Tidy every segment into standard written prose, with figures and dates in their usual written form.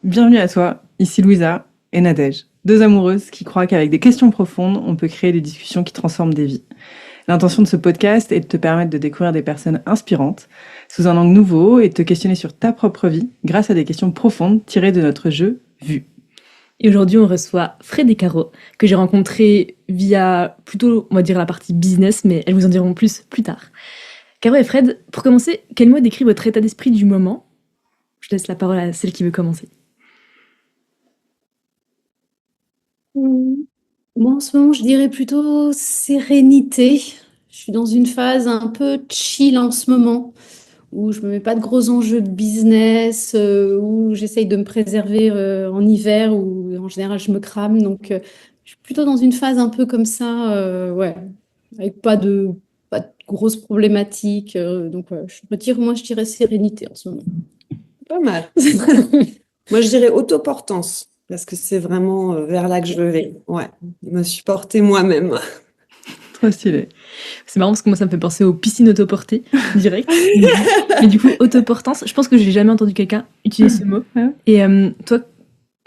Bienvenue à toi, ici Louisa et Nadège, deux amoureuses qui croient qu'avec des questions profondes, on peut créer des discussions qui transforment des vies. L'intention de ce podcast est de te permettre de découvrir des personnes inspirantes sous un angle nouveau et de te questionner sur ta propre vie grâce à des questions profondes tirées de notre jeu Vue. Et aujourd'hui, on reçoit Fred et Caro, que j'ai rencontré via plutôt, on va dire, la partie business, mais elles vous en diront plus tard. Caro et Fred, pour commencer, quel mot décrit votre état d'esprit du moment? Je laisse la parole à celle qui veut commencer. Moi, en ce moment, je dirais plutôt sérénité. Je suis dans une phase un peu chill en ce moment, où je me mets pas de gros enjeux de business, où j'essaye de me préserver en hiver, où en général je me crame. Donc, je suis plutôt dans une phase un peu comme ça, ouais, avec pas de grosses problématiques. Donc, ouais, je dirais sérénité en ce moment. Pas mal. Moi, je dirais autoportance, parce que c'est vraiment vers là que je vais. Ouais, me supporter moi-même. Trop stylé. C'est marrant parce que moi, ça me fait penser aux piscines autoportées, direct. Mais du coup, autoportance, je pense que j'ai jamais entendu quelqu'un utiliser ce mot. Ouais. Et toi,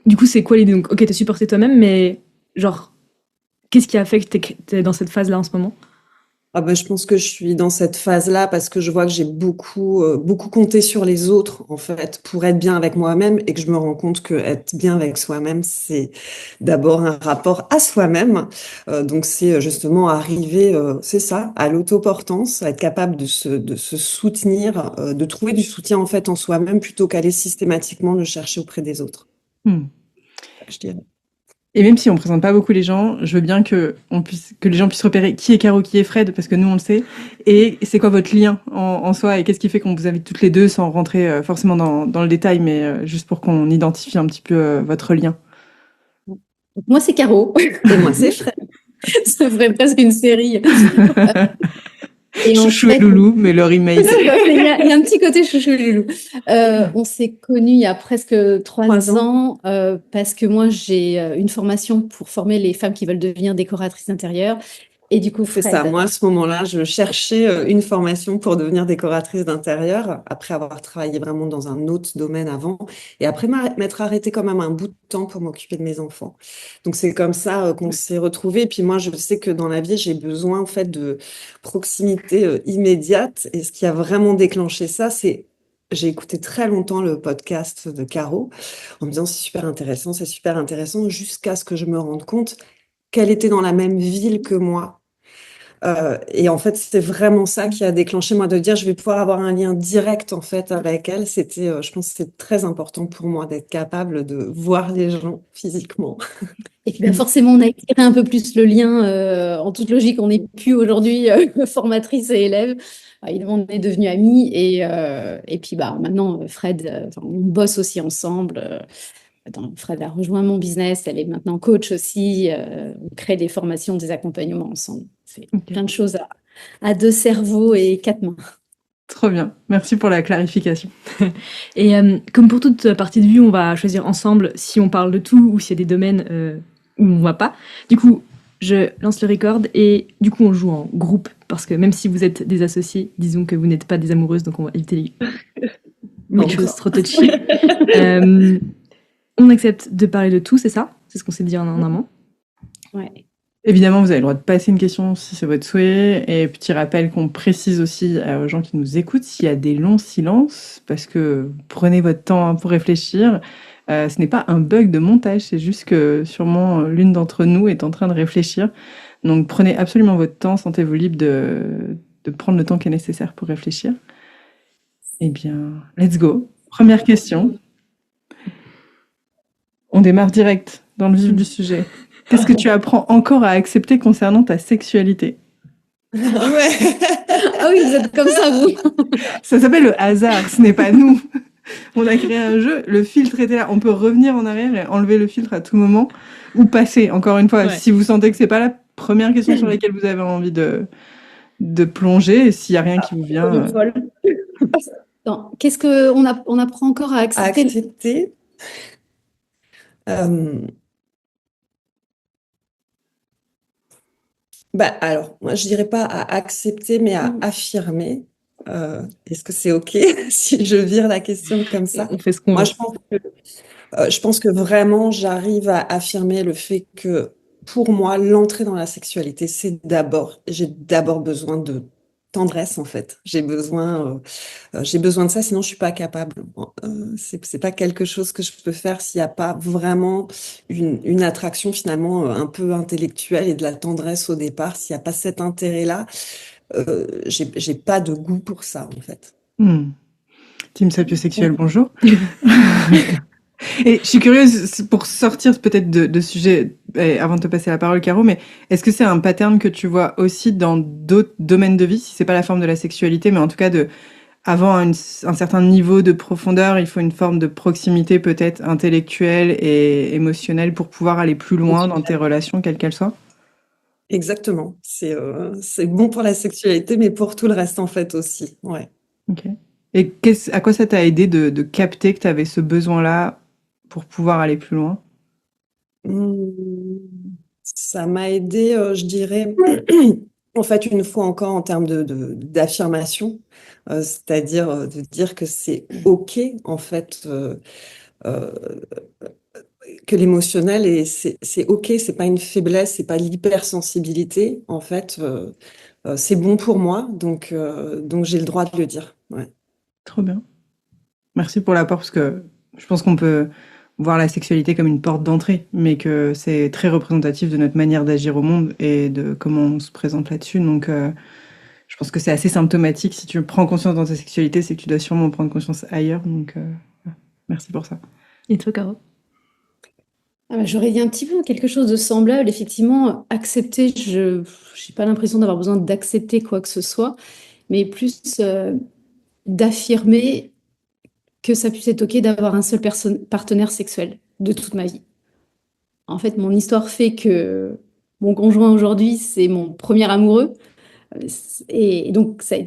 du coup, c'est quoi l'idée? Donc, ok, te supporter toi-même, mais genre, qu'est-ce qui a fait que t'es dans cette phase-là en ce moment? Ah ben, je pense que je suis dans cette phase-là parce que je vois que j'ai beaucoup compté sur les autres, en fait, pour être bien avec moi-même et que je me rends compte que être bien avec soi-même, c'est d'abord un rapport à soi-même. Donc, c'est justement arriver, c'est ça, à l'autoportance, à être capable de se soutenir, de trouver du soutien, en fait, en soi-même plutôt qu'aller systématiquement le chercher auprès des autres, je dirais. Et même si on présente pas beaucoup les gens, je veux bien que les gens puissent repérer qui est Caro, qui est Fred, parce que nous on le sait. Et c'est quoi votre lien en soi et qu'est-ce qui fait qu'on vous invite toutes les deux sans rentrer forcément dans le détail, mais juste pour qu'on identifie un petit peu votre lien. Moi, c'est Caro. Et moi, c'est Fred. Ça ferait presque une série. Et en Chouchou et fait, Loulou, mais leur email. il y a un petit côté chouchou et loulou. On s'est connus il y a presque 3 ans parce que moi, j'ai une formation pour former les femmes qui veulent devenir décoratrices d'intérieur. Et du coup, C'est ça. Fred, Moi, à ce moment-là, je cherchais une formation pour devenir décoratrice d'intérieur, après avoir travaillé vraiment dans un autre domaine avant, et après m'être arrêtée quand même un bout de temps pour m'occuper de mes enfants. Donc, c'est comme ça qu'on s'est retrouvés. Et puis moi, je sais que dans la vie, j'ai besoin en fait de proximité immédiate. Et ce qui a vraiment déclenché ça, c'est j'ai écouté très longtemps le podcast de Caro en me disant c'est super intéressant, jusqu'à ce que je me rende compte qu'elle était dans la même ville que moi. Et en fait, c'est vraiment ça qui a déclenché moi de dire je vais pouvoir avoir un lien direct en fait avec elle. C'était, je pense, que c'est très important pour moi d'être capable de voir les gens physiquement. et puis forcément, on a étiré un peu plus le lien. En toute logique, on n'est plus aujourd'hui formatrice et élève. Évidemment, on est devenus amis. Et puis maintenant, Fred, on bosse aussi ensemble. Attends, Fred a rejoint mon business, elle est maintenant coach aussi. On crée des formations, des accompagnements ensemble. C'est plein de choses à deux cerveaux et quatre mains. Trop bien. Merci pour la clarification. Et comme pour toute partie de vue, on va choisir ensemble si on parle de tout ou s'il y a des domaines où on va pas. Du coup, je lance le record et du coup, on joue en groupe parce que même si vous êtes des associés, disons que vous n'êtes pas des amoureuses, donc on va éviter les choses trop touchy. On accepte de parler de tout, c'est ça? C'est ce qu'on s'est dit en amont. Ouais. Évidemment, vous avez le droit de passer une question si c'est votre souhait. Et petit rappel qu'on précise aussi aux gens qui nous écoutent s'il y a des longs silences, parce que prenez votre temps pour réfléchir. Ce n'est pas un bug de montage, c'est juste que sûrement l'une d'entre nous est en train de réfléchir. Donc prenez absolument votre temps, sentez-vous libre de prendre le temps qui est nécessaire pour réfléchir. Eh bien, let's go. Première question. On démarre direct dans le vif du sujet. Qu'est-ce que tu apprends encore à accepter concernant ta sexualité? Ouais. Ah oui, vous êtes comme ça, vous. Ça s'appelle le hasard, ce n'est pas nous. On a créé un jeu, le filtre était là. On peut revenir en arrière et enlever le filtre à tout moment ou passer. Encore une fois, Ouais. si vous sentez que c'est pas la première question sur laquelle vous avez envie de plonger, et s'il y a rien qui vous vient. Non, qu'est-ce qu'on apprend encore à À accepter? accepter. Alors, moi, je dirais pas à accepter, mais à affirmer. Est-ce que c'est OK si je vire la question comme ça? On fait ce qu'on Moi, veut. je pense que vraiment, j'arrive à affirmer le fait que pour moi, l'entrée dans la sexualité, j'ai d'abord besoin de tendresse, en fait. J'ai besoin de ça, sinon je suis pas capable. C'est pas quelque chose que je peux faire s'il n'y a pas vraiment une attraction finalement un peu intellectuelle et de la tendresse au départ. S'il n'y a pas cet intérêt-là, j'ai pas de goût pour ça, en fait. Team sapiosexuel, bonjour. Et je suis curieuse, pour sortir peut-être de sujet, avant de te passer la parole, Caro, mais est-ce que c'est un pattern que tu vois aussi dans d'autres domaines de vie, si c'est pas la forme de la sexualité, mais en tout cas avant un certain niveau de profondeur, il faut une forme de proximité peut-être intellectuelle et émotionnelle pour pouvoir aller plus loin dans tes relations, quelles qu'elles soient? Exactement. C'est bon pour la sexualité, mais pour tout le reste, en fait, aussi. Ouais. Ok. Et à quoi ça t'a aidé de capter que tu avais ce besoin-là pour pouvoir aller plus loin? Ça m'a aidé, je dirais, en fait, une fois encore en termes d'affirmation, c'est-à-dire de dire que c'est OK, en fait, euh, que l'émotionnel, c'est OK, c'est pas une faiblesse, c'est pas l'hypersensibilité, en fait, c'est bon pour moi, donc j'ai le droit de le dire. Ouais. Trop bien. Merci pour l'apport, parce que je pense qu'on peut voir la sexualité comme une porte d'entrée, mais que c'est très représentatif de notre manière d'agir au monde et de comment on se présente là-dessus. Donc, je pense que c'est assez symptomatique. Si tu prends conscience dans ta sexualité, c'est que tu dois sûrement prendre conscience ailleurs. Donc, merci pour ça. Et toi, Caro? Ah bah, j'aurais dit un petit peu quelque chose de semblable. Effectivement, accepter, je n'ai pas l'impression d'avoir besoin d'accepter quoi que ce soit, mais plus d'affirmer que ça puisse être OK d'avoir un seul partenaire sexuel de toute ma vie. En fait, mon histoire fait que mon conjoint aujourd'hui, c'est mon premier amoureux. Et donc, ça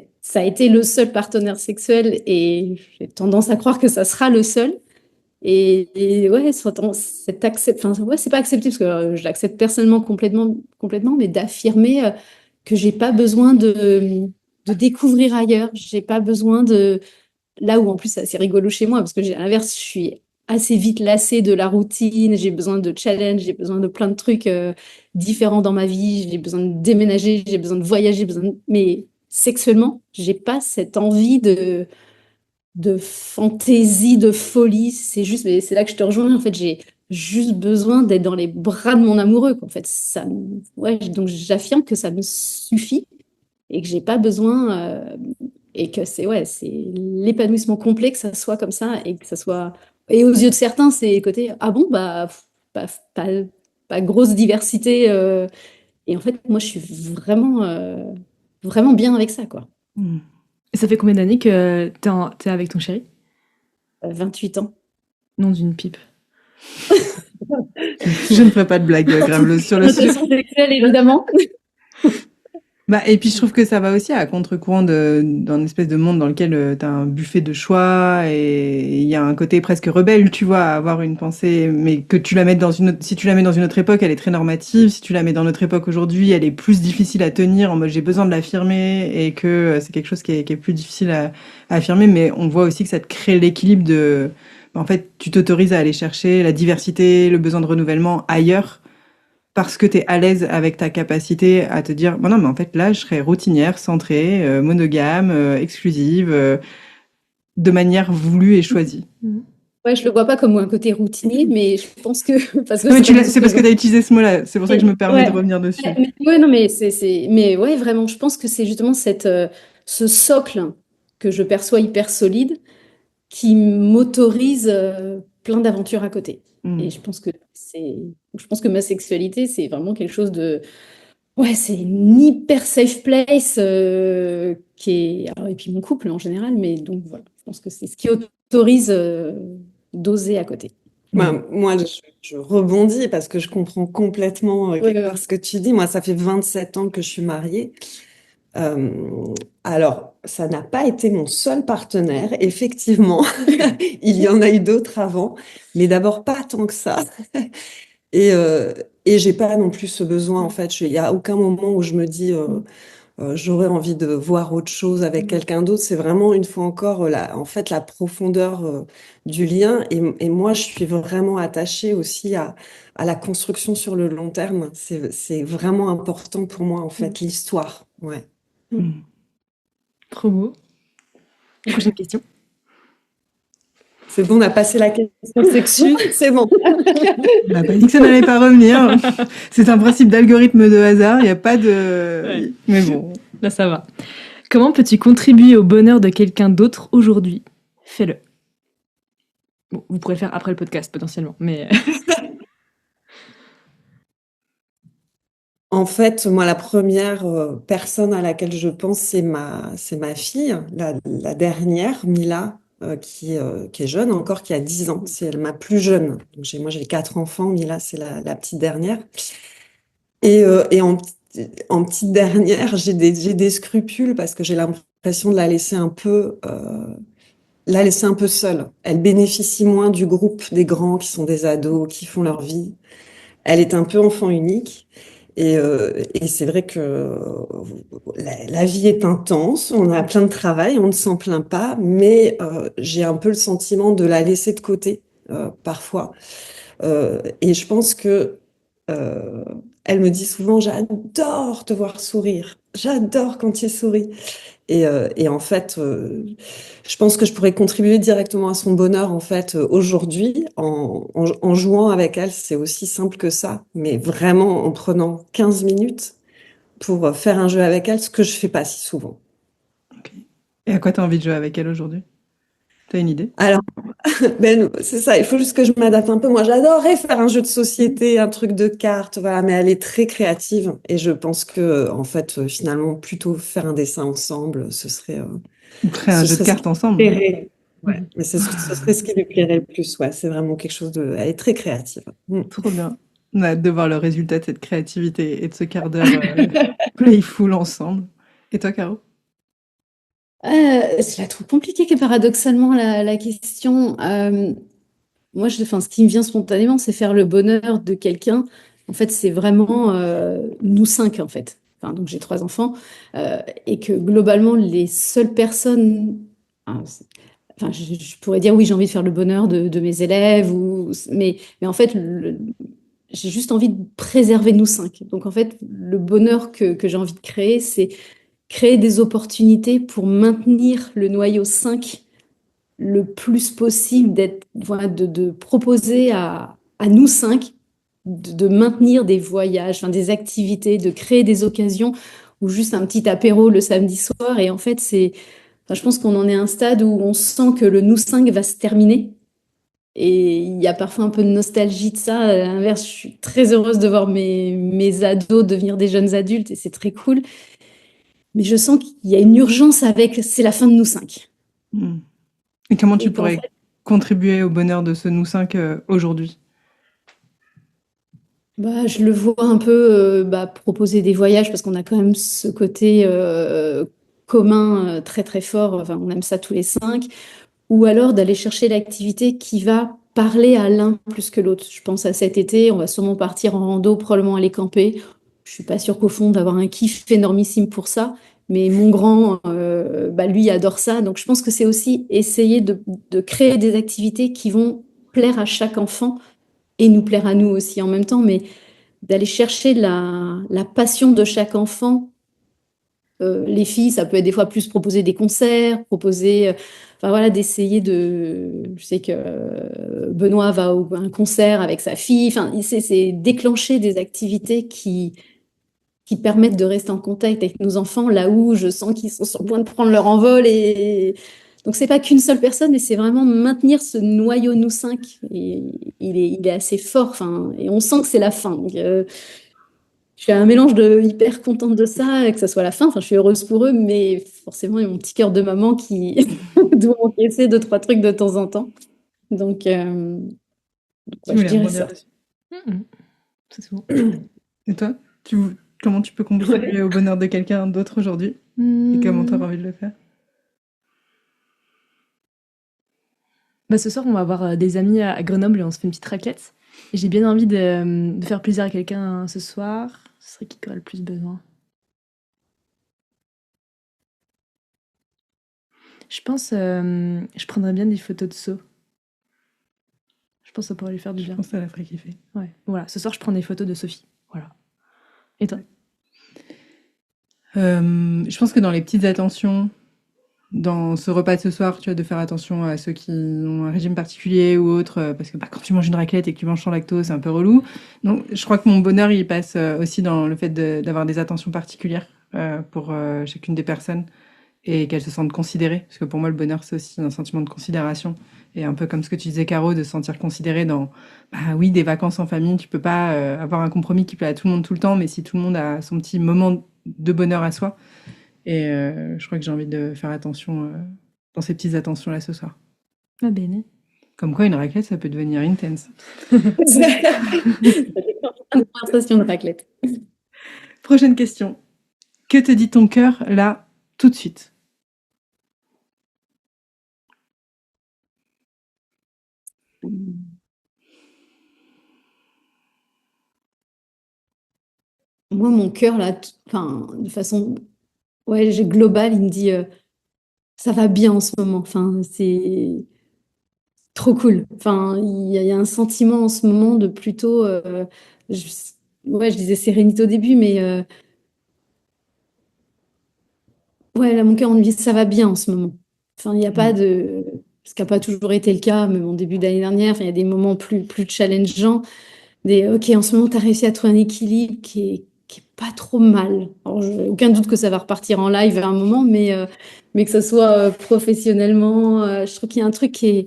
a été le seul partenaire sexuel et j'ai tendance à croire que ça sera le seul. Et ouais, enfin, ouais, c'est pas accepté parce que je l'accepte personnellement complètement, mais d'affirmer que j'ai pas besoin de découvrir ailleurs. J'ai pas besoin de, là où en plus c'est assez rigolo chez moi, parce que à l'inverse, je suis assez vite lassée de la routine, j'ai besoin de challenge, j'ai besoin de plein de trucs différents dans ma vie, j'ai besoin de déménager, j'ai besoin de voyager, mais sexuellement, j'ai pas cette envie de fantaisie, de folie. C'est juste, mais c'est là que je te rejoins. En fait, j'ai juste besoin d'être dans les bras de mon amoureux, quoi. En fait, ouais, donc j'affirme que ça me suffit et que j'ai pas besoin et que c'est l'épanouissement complet que ça soit comme ça et que ça soit. Et aux yeux de certains, c'est le côté ah bon bah pas, pas, pas grosse diversité. Et en fait, moi, je suis vraiment bien avec ça, quoi. Et ça fait combien d'années que t'es avec ton chéri? 28 ans. Nom d'une pipe. Je ne ferai pas de blague grave sur le sujet. Sexuelle, évidemment. Bah, et puis je trouve que ça va aussi à contre-courant d'un espèce de monde dans lequel tu as un buffet de choix et il y a un côté presque rebelle, tu vois, à avoir une pensée, mais que tu la mettes dans une autre, si tu la mets dans une autre époque, elle est très normative. Si tu la mets dans notre époque aujourd'hui, elle est plus difficile à tenir en mode j'ai besoin de l'affirmer et que c'est quelque chose qui est plus difficile à affirmer, mais on voit aussi que ça te crée l'équilibre de, en fait, tu t'autorises à aller chercher la diversité, le besoin de renouvellement ailleurs parce que tu es à l'aise avec ta capacité à te dire bon non mais en fait là je serais routinière, centrée, monogame, exclusive, de manière voulue et choisie. Ouais, je le vois pas comme un côté routinier, mais je pense que parce que Non, mais c'est parce que tu as utilisé ce mot-là, c'est pour ça que je me permets de ouais. revenir dessus. Ouais, non, mais ouais, vraiment, je pense que c'est justement ce socle que je perçois hyper solide qui m'autorise plein d'aventures à côté. Et je pense que ma sexualité, c'est vraiment quelque chose de, ouais, c'est une hyper safe place et puis mon couple en général, mais donc voilà, je pense que c'est ce qui autorise d'oser à côté. Moi, je rebondis parce que je comprends complètement Ouais, quelque part ce que tu dis. Moi, ça fait 27 ans que je suis mariée. Alors, ça n'a pas été mon seul partenaire, effectivement. Il y en a eu d'autres avant, mais d'abord pas tant que ça. Et, euh, et j'ai pas non plus ce besoin, en fait. Il y a aucun moment où je me dis, j'aurais envie de voir autre chose avec quelqu'un d'autre. C'est vraiment, une fois encore, en fait, la profondeur du lien. Et moi, je suis vraiment attachée aussi à la construction sur le long terme. C'est vraiment important pour moi, en fait, l'histoire. Ouais. Mm. Trop beau. Prochaine question. C'est bon, on a passé la question sexuelle, c'est bon. On n'a pas dit que ça n'allait pas revenir. C'est un principe d'algorithme de hasard. Il n'y a pas de. Ouais. Mais bon. Là, ça va. Comment peux-tu contribuer au bonheur de quelqu'un d'autre aujourd'hui? Fais-le. Bon, vous pourrez le faire après le podcast, potentiellement, mais... En fait, moi, la première personne à laquelle je pense, c'est ma fille, la dernière, Mila, qui est jeune encore, qui a 10 ans. C'est ma plus jeune. Donc, moi, j'ai 4 enfants. Mila, c'est la petite dernière. Et en petite dernière, j'ai des scrupules parce que j'ai l'impression de la laisser un peu seule. Elle bénéficie moins du groupe des grands qui sont des ados, qui font leur vie. Elle est un peu enfant unique. Et c'est vrai que la vie est intense, on a plein de travail, on ne s'en plaint pas, mais j'ai un peu le sentiment de la laisser de côté parfois. Et je pense que euh, elle me dit souvent, j'adore te voir sourire, j'adore quand tu souris. Et en fait, je pense que je pourrais contribuer directement à son bonheur en fait aujourd'hui en jouant avec elle. C'est aussi simple que ça, mais vraiment en prenant 15 minutes pour faire un jeu avec elle, ce que je fais pas si souvent. Ok. Et à quoi tu as envie de jouer avec elle aujourd'hui? T'as une idée? Alors, ben, c'est ça, il faut juste que je m'adapte un peu. Moi, j'adorerais faire un jeu de société, un truc de cartes, voilà, mais elle est très créative et je pense que, en fait, finalement, plutôt faire un dessin ensemble, Ou créer un ce jeu de serait ce qui cartes ensemble? lui plairait. Ouais, mais ce serait ce qui lui plairait le plus. Ouais, c'est vraiment quelque chose de. Elle est très créative. Mm. Trop bien. On a hâte de voir le résultat de cette créativité et de ce quart d'heure playful ensemble. Et toi, Caro? Je la trouve compliquée paradoxalement la question. Moi, enfin, ce qui me vient spontanément, c'est faire le bonheur de quelqu'un. En fait, c'est vraiment nous cinq, en fait. Enfin, donc, j'ai 3 enfants. Et que globalement, les seules personnes. Enfin, je pourrais dire oui, j'ai envie de faire le bonheur de mes élèves, mais en fait, j'ai juste envie de préserver nous cinq. Donc, en fait, le bonheur que j'ai envie de créer, c'est créer des opportunités pour maintenir le noyau 5 le plus possible, voilà, de proposer à nous cinq de maintenir des voyages, enfin, des activités, de créer des occasions ou juste un petit apéro le samedi soir. Et en fait, enfin, je pense qu'on en est à un stade où on sent que le nous cinq va se terminer. Et il y a parfois un peu de nostalgie de ça. À l'inverse, je suis très heureuse de voir mes ados devenir des jeunes adultes et c'est très cool. Mais je sens qu'il y a une urgence c'est la fin de nous cinq. Hmm. Et comment tu Et qu'en pourrais fait, contribuer au bonheur de ce nous cinq aujourd'hui? je le vois un peu proposer des voyages parce qu'on a quand même ce côté commun très très fort. Enfin, on aime ça tous les cinq. Ou alors d'aller chercher l'activité qui va parler à l'un plus que l'autre. Je pense à cet été, on va sûrement partir en rando, probablement aller camper. Je suis pas sûre qu'au fond d'avoir un kiff énormissime pour ça, mais mon grand, lui adore ça. Donc je pense que c'est aussi essayer de créer des activités qui vont plaire à chaque enfant et nous plaire à nous aussi en même temps, mais d'aller chercher la passion de chaque enfant. Les filles, ça peut être des fois plus proposer des concerts, enfin voilà, d'essayer je sais que Benoît va à un concert avec sa fille. Enfin, c'est déclencher des activités qui permettent de rester en contact avec nos enfants, là où je sens qu'ils sont sur le point de prendre leur envol. Et donc, c'est pas qu'une seule personne, mais c'est vraiment maintenir ce noyau nous cinq. Et il est assez fort. Enfin, et on sent que c'est la fin. Donc, je suis un mélange de hyper contente de ça, et que ça soit la fin. Enfin, je suis heureuse pour eux, mais forcément, il y a mon petit cœur de maman qui doit encaisser 2, 3 trucs de temps en temps. Donc, Tu ouais, je voulais dirais rebondir ça. dessus. Mhm. C'est souvent. Et toi, comment tu peux contribuer au bonheur de quelqu'un d'autre aujourd'hui? Et comment tu as envie de le faire? Ce soir, on va avoir des amis à Grenoble et on se fait une petite raclette. Et j'ai bien envie de faire plaisir à quelqu'un ce soir. Ce serait qui aurait le plus besoin? Je pense, je prendrais bien des photos de saut. Je pense que ça pourrait lui faire du Je bien. pense que ça la ferait kiffer. Ouais. Voilà, ce soir, je prends des photos de Sophie. Voilà. Et toi? Je pense que dans les petites attentions, dans ce repas de ce soir, tu vois, de faire attention à ceux qui ont un régime particulier ou autre, parce que quand tu manges une raclette et que tu manges sans lactose, c'est un peu relou. Donc, je crois que mon bonheur, il passe aussi dans le fait d'avoir des attentions particulières pour chacune des personnes et qu'elles se sentent considérées. Parce que pour moi, le bonheur, c'est aussi un sentiment de considération. Et un peu comme ce que tu disais, Caro, de se sentir considéré dans, bah oui, des vacances en famille. Tu peux pas avoir un compromis qui plaît à tout le monde tout le temps, mais si tout le monde a son petit moment de bonheur à soi. Et je crois que j'ai envie de faire attention dans ces petites attentions-là ce soir. Ah bene. Comme quoi, une raclette, ça peut devenir intense. Conversation de raclette. Prochaine question. Que te dit ton cœur là, tout de suite? Moi, mon cœur, là, enfin, de façon ouais, globale, il me dit ça va bien en ce moment. Enfin, c'est trop cool. Enfin, il y a un sentiment en ce moment de plutôt, je, ouais, je disais sérénité au début, mais ouais, là, mon cœur, on me dit ça va bien en ce moment. Enfin, il n'y a pas de, ce qui n'a pas toujours été le cas, mais bon, début d'année dernière, enfin, il y a des moments plus challengeants. Ok, en ce moment, tu as réussi à trouver un équilibre qui est pas trop mal. Alors, aucun doute que ça va repartir en live à un moment, mais que ce soit professionnellement, je trouve qu'il y a un truc qui est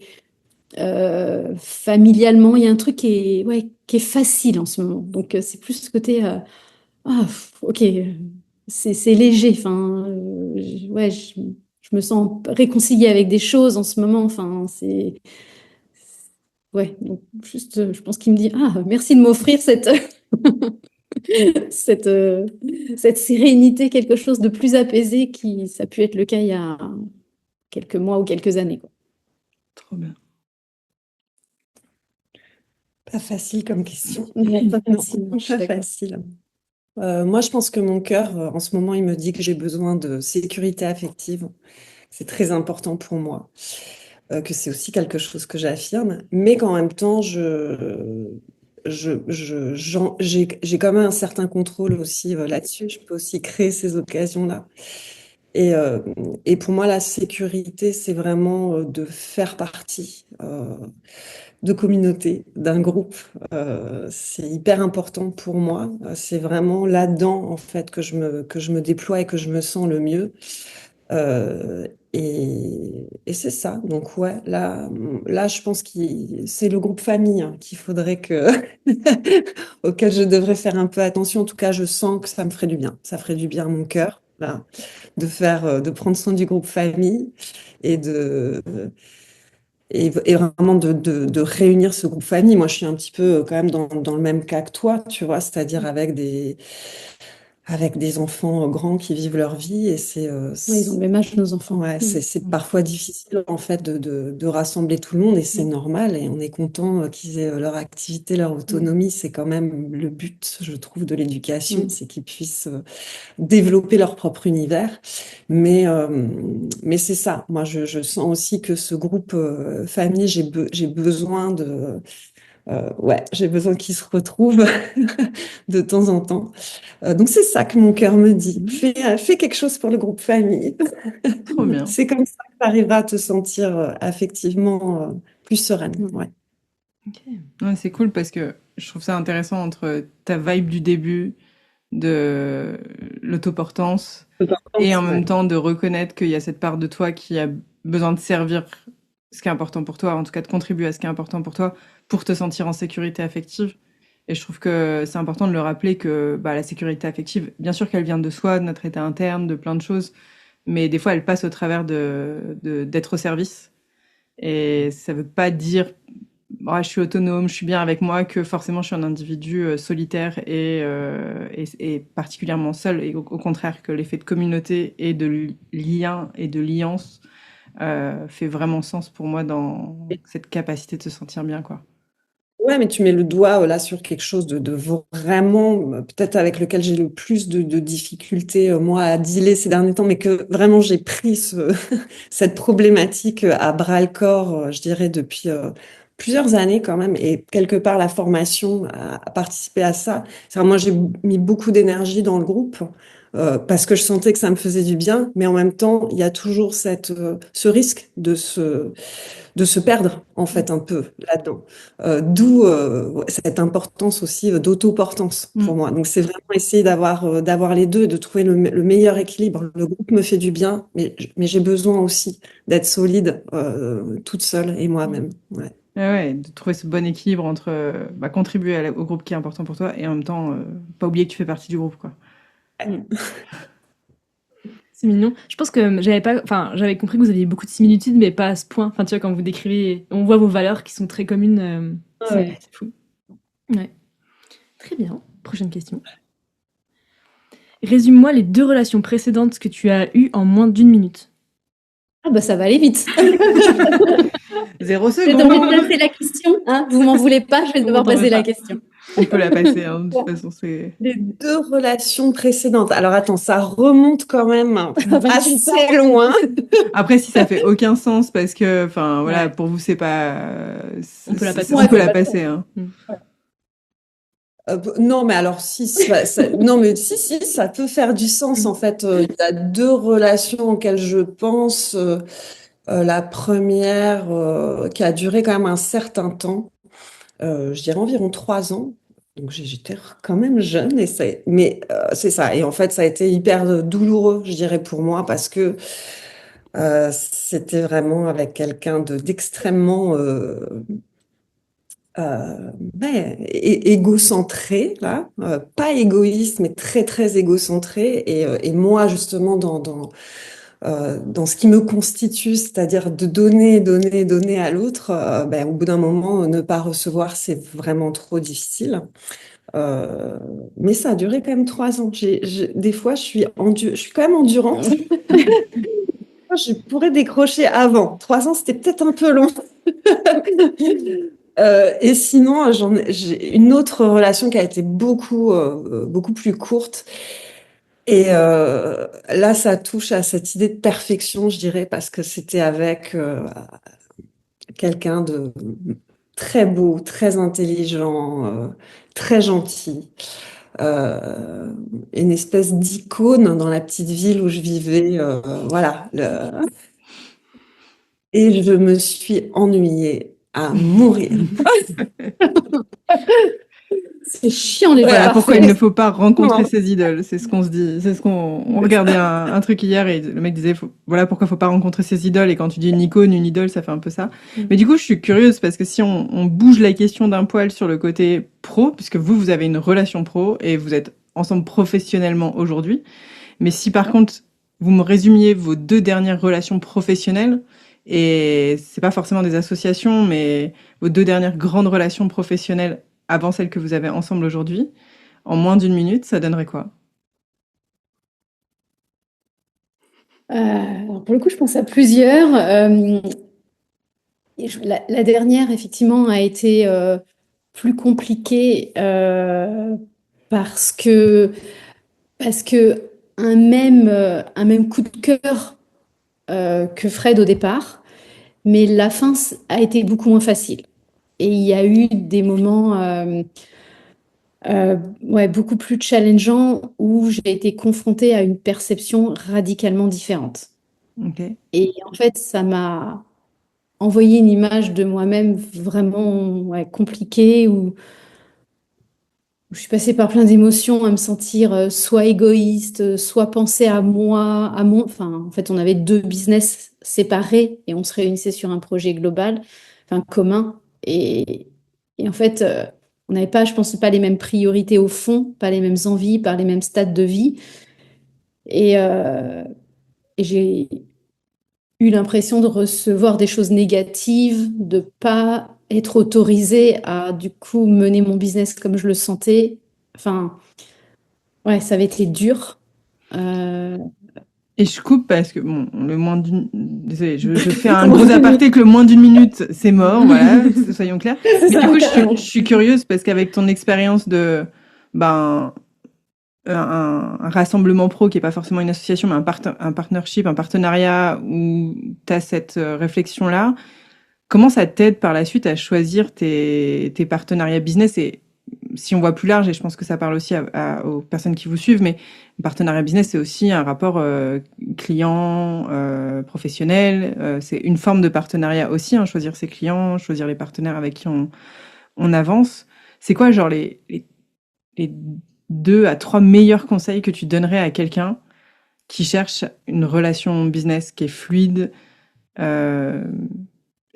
familialement, il y a un truc ouais, qui est facile en ce moment. Donc, c'est plus ce côté, ok, c'est léger. Enfin, ouais, je me sens réconciliée avec des choses en ce moment. Enfin, ouais, donc juste, je pense qu'il me dit, merci de m'offrir cette, cette sérénité, quelque chose de plus apaisé qui, ça a pu être le cas il y a quelques mois ou quelques années, quoi. Trop bien. Pas facile comme question. Non, pas Non, facile, je suis pas d'accord. facile. Moi, je pense que mon cœur, en ce moment, il me dit que j'ai besoin de sécurité affective. C'est très important pour moi, que c'est aussi quelque chose que j'affirme, mais qu'en même temps, j'ai quand même un certain contrôle aussi là-dessus. Je peux aussi créer ces occasions-là. Et, euh, et pour moi, la sécurité, c'est vraiment de faire partie de communauté, d'un groupe. C'est hyper important pour moi. C'est vraiment là-dedans, en fait, que je me déploie et que je me sens le mieux. Et c'est ça. Donc, ouais, là je pense que c'est le groupe famille qu'il faudrait que, auquel je devrais faire un peu attention. En tout cas, je sens que ça me ferait du bien. Ça ferait du bien à mon cœur, là, de prendre soin du groupe famille et et vraiment de réunir ce groupe famille. Moi, je suis un petit peu quand même dans le même cas que toi, tu vois, c'est-à-dire avec des enfants grands qui vivent leur vie. Et Ouais, ils ont le même âge, nos enfants. ouais, c'est parfois difficile en fait de rassembler tout le monde et c'est normal. Et on est content qu'ils aient leur activité, leur autonomie. C'est quand même le but, je trouve, de l'éducation, c'est qu'ils puissent développer leur propre univers. Mais c'est ça. Moi, je sens aussi que ce groupe famille, j'ai besoin ouais, j'ai besoin qu'ils se retrouvent de temps en temps. Donc c'est ça que mon cœur me dit. Fais quelque chose pour le groupe famille. Trop bien. C'est comme ça que tu arriveras à te sentir affectivement plus sereine. Ouais. Ouais, c'est cool parce que je trouve ça intéressant entre ta vibe du début de l'autoportance et en même Ouais. temps de reconnaître qu'il y a cette part de toi qui a besoin de servir ce qui est important pour toi, en tout cas de contribuer à ce qui est important pour toi pour te sentir en sécurité affective. Et je trouve que c'est important de le rappeler que bah, la sécurité affective, bien sûr qu'elle vient de soi, de notre état interne, de plein de choses, mais des fois elle passe au travers d'être au service. Et ça veut pas dire je suis autonome, je suis bien avec moi, que forcément je suis un individu solitaire et particulièrement seul, et au contraire que l'effet de communauté et de lien et de liance fait vraiment sens pour moi dans cette capacité de se sentir bien, quoi. Ouais, mais tu mets le doigt là sur quelque chose de vraiment, peut-être avec lequel j'ai le plus de difficultés, moi, à dealer ces derniers temps, mais que vraiment j'ai pris cette problématique à bras-le-corps, je dirais, depuis plusieurs années quand même. Et quelque part, la formation a participé à ça. C'est-à-dire, moi, j'ai mis beaucoup d'énergie dans le groupe. Parce que je sentais que ça me faisait du bien, mais en même temps, il y a toujours ce risque de se perdre en fait un peu là-dedans. D'où ouais, cette importance aussi d'autoportance Mm. pour moi. Donc c'est vraiment essayer d'avoir les deux, de trouver le meilleur équilibre. Le groupe me fait du bien, mais j'ai besoin aussi d'être solide toute seule et moi-même. Ouais. Ouais, de trouver ce bon équilibre entre contribuer au groupe qui est important pour toi et en même temps pas oublier que tu fais partie du groupe, quoi. C'est mignon. Je pense que j'avais compris que vous aviez beaucoup de similitudes, mais pas à ce point. Enfin, tu vois, quand vous décrivez, on voit vos valeurs qui sont très communes. Ouais. C'est fou. Ouais. Très bien. Prochaine question. Résume-moi les 2 relations précédentes que tu as eues en moins d'1 minute. Ah bah ça va aller vite. 0 Je vais devoir secondes. passer la question, hein. Vous m'en voulez pas, je vais On devoir t'en veut passer la pas. question. On peut la passer, hein, de toute façon, c'est... Les deux relations précédentes. Alors attends, ça remonte quand même 28 ans. assez loin. Après, si ça fait aucun sens, parce que, enfin, voilà, Ouais. pour vous, c'est pas... On peut la passer. On Ouais, peut c'est la pas le passer, hein. Non, mais alors si, non, mais si, ça peut faire du sens en fait. Il y a deux relations auxquelles je pense. La première qui a duré quand même un certain temps, je dirais environ 3 ans. Donc j'étais quand même jeune, mais c'est ça. Et en fait, ça a été hyper douloureux, je dirais pour moi, parce que c'était vraiment avec quelqu'un d'extrêmement égocentré, là, pas égoïste, mais très, très égocentré. Et moi, justement, dans ce qui me constitue, c'est-à-dire de donner, donner, donner à l'autre, au bout d'un moment, ne pas recevoir, c'est vraiment trop difficile. Euh, mais ça a duré quand même 3 ans. Des fois, je suis quand même endurante. Je pourrais décrocher avant. 3 ans, c'était peut-être un peu long. Et sinon, j'ai une autre relation qui a été beaucoup plus courte. Et là, ça touche à cette idée de perfection, je dirais, parce que c'était avec quelqu'un de très beau, très intelligent, très gentil. Euh, une espèce d'icône dans la petite ville où je vivais. Voilà. Et je me suis ennuyée à mourir. C'est chiant les gens Voilà Voilà, pourquoi il ne parfaits. faut pas rencontrer vraiment. ses idoles. C'est ce qu'on se dit. C'est ce on regardait un truc hier et le mec disait voilà pourquoi il faut pas rencontrer ses idoles. Et quand tu dis une icône, une idole, ça fait un peu ça. Mais du coup, je suis curieuse parce que si on bouge la question d'un poil sur le côté pro, puisque vous avez une relation pro et vous êtes ensemble professionnellement aujourd'hui. Mais si par contre, vous me résumiez vos 2 dernières relations professionnelles, et c'est pas forcément des associations, mais vos 2 dernières grandes relations professionnelles avant celles que vous avez ensemble aujourd'hui, en moins d'1 minute, ça donnerait quoi? Alors pour le coup, je pense à plusieurs. La dernière, effectivement, a été plus compliquée parce que, parce que un même coup de cœur que Fred au départ, mais la fin a été beaucoup moins facile. Et il y a eu des moments ouais, beaucoup plus challengeants où j'ai été confrontée à une perception radicalement différente. Ok. Et en fait, ça m'a envoyé une image de moi-même vraiment ouais, compliquée où je suis passée par plein d'émotions, à me sentir soit égoïste, soit penser à moi, à mon. Enfin, en fait, on avait 2 business séparés et on se réunissait sur un projet global, enfin commun. Et en fait, on n'avait pas, je pense, pas les mêmes priorités au fond, pas les mêmes envies, pas les mêmes stades de vie. Et, euh, et j'ai eu l'impression de recevoir des choses négatives, de pas être autorisée à du coup mener mon business comme je le sentais. Enfin, ouais, ça avait été dur. Euh, Et je coupe parce que, bon, le moins d'une... Désolée, je fais un gros aparté que le moins d'une minute, c'est mort, voilà, soyons clairs. C'est Mais ça, du coup, carrément. je suis curieuse parce qu'avec ton expérience de, ben, un rassemblement pro qui est pas forcément une association, mais un partnership, un partenariat où tu as cette réflexion-là, comment ça t'aide par la suite à choisir tes partenariats business? Et si on voit plus large, et je pense que ça parle aussi aux personnes qui vous suivent, mais le partenariat business, c'est aussi un rapport client, professionnel. C'est une forme de partenariat aussi, hein, choisir ses clients, choisir les partenaires avec qui on avance. C'est quoi, genre, les 2 à 3 meilleurs conseils que tu donnerais à quelqu'un qui cherche une relation business qui est fluide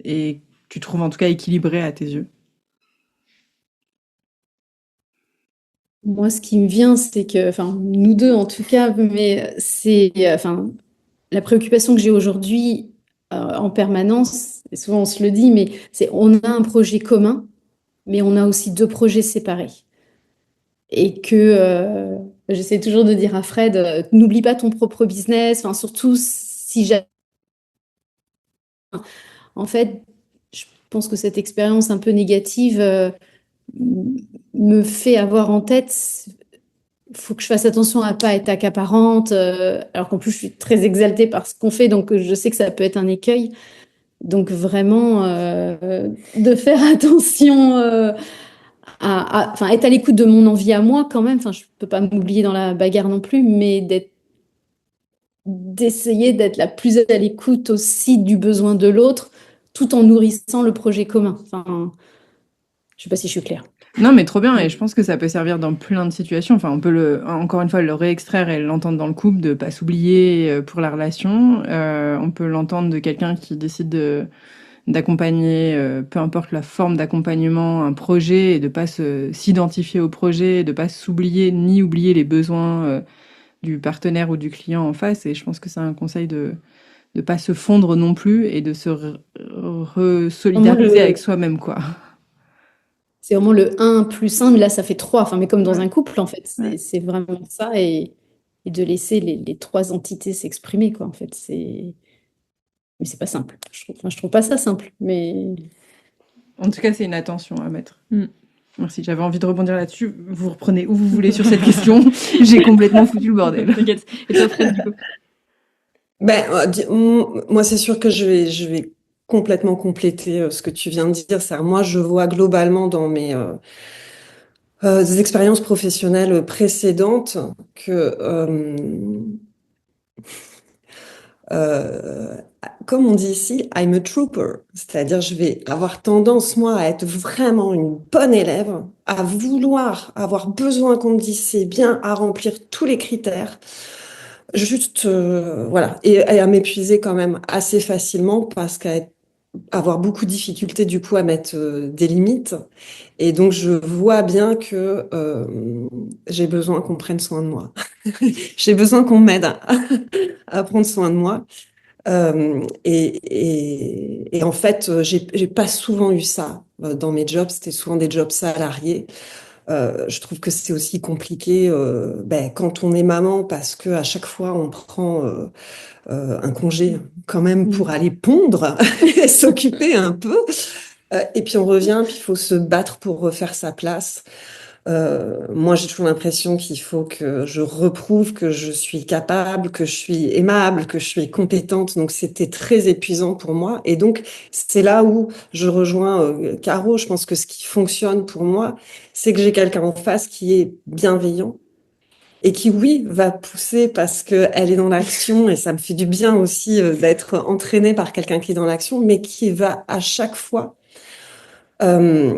et tu trouves en tout cas équilibrée à tes yeux? Moi, ce qui me vient, c'est que, enfin, nous deux en tout cas, mais c'est, enfin, la préoccupation que j'ai aujourd'hui en permanence, et souvent on se le dit, mais c'est on a un projet commun, mais on a aussi 2 projets séparés. Et que j'essaie toujours de dire à Fred, n'oublie pas ton propre business, enfin, surtout si j'ai... En fait, je pense que cette expérience un peu négative me fait avoir en tête, il faut que je fasse attention à pas être accaparante, alors qu'en plus je suis très exaltée par ce qu'on fait, donc je sais que ça peut être un écueil. Donc vraiment, de faire attention enfin, être à l'écoute de mon envie à moi quand même. Enfin, je peux pas m'oublier dans la bagarre non plus, mais d'essayer d'être la plus à l'écoute aussi du besoin de l'autre, tout en nourrissant le projet commun. Enfin, je sais pas si je suis claire. Non, mais trop bien, et je pense que ça peut servir dans plein de situations. Enfin, on peut encore une fois, le réextraire et l'entendre dans le couple, de pas s'oublier pour la relation. On peut l'entendre de quelqu'un qui décide d'accompagner, peu importe la forme d'accompagnement, un projet, et de pas s'identifier au projet, de pas s'oublier ni oublier les besoins du partenaire ou du client en face. Et je pense que c'est un conseil de pas se fondre non plus et de se Vraiment solidariser avec soi-même, quoi. c'est vraiment le 1 plus 1, mais là ça fait 3. Enfin, mais comme dans Ouais, un couple en fait, ouais. c'est vraiment ça, et de laisser les 3 entités s'exprimer, quoi, en fait. Mais c'est pas simple. Enfin, je trouve pas ça simple, mais... En tout cas, c'est une attention à mettre. Mm. Merci, j'avais envie de rebondir là-dessus. Vous reprenez où vous voulez sur cette question. J'ai complètement foutu le bordel. T'inquiète. Et toi, Fred, du coup? Ben, moi, c'est sûr que je vais complètement compléter ce que tu viens de dire. Ça, moi, je vois globalement dans mes expériences professionnelles précédentes que, euh, comme on dit ici, I'm a trooper. C'est-à-dire, je vais avoir tendance, moi, à être vraiment une bonne élève, à vouloir, avoir besoin qu'on me dise c'est bien, à remplir tous les critères. Juste, voilà. Et à m'épuiser quand même assez facilement parce qu'à avoir beaucoup de difficultés du coup à mettre des limites. Et donc, je vois bien que j'ai besoin qu'on prenne soin de moi. J'ai besoin qu'on m'aide à prendre soin de moi. Et en fait, j'ai pas souvent eu ça dans mes jobs. C'était souvent des jobs salariés. Je trouve que c'est aussi compliqué ben, quand on est maman parce que à chaque fois on prend un congé quand même pour aller pondre et s'occuper un peu. Et puis on revient, puis il faut se battre pour refaire sa place. Moi, j'ai toujours l'impression qu'il faut que je reprouve que je suis capable, que je suis aimable, que je suis compétente. Donc, c'était très épuisant pour moi. Et donc, c'est là où je rejoins Caro. Je pense que ce qui fonctionne pour moi, c'est que j'ai quelqu'un en face qui est bienveillant et qui, oui, va pousser parce qu'elle est dans l'action. Et ça me fait du bien aussi d'être entraînée par quelqu'un qui est dans l'action, mais qui va à chaque fois euh,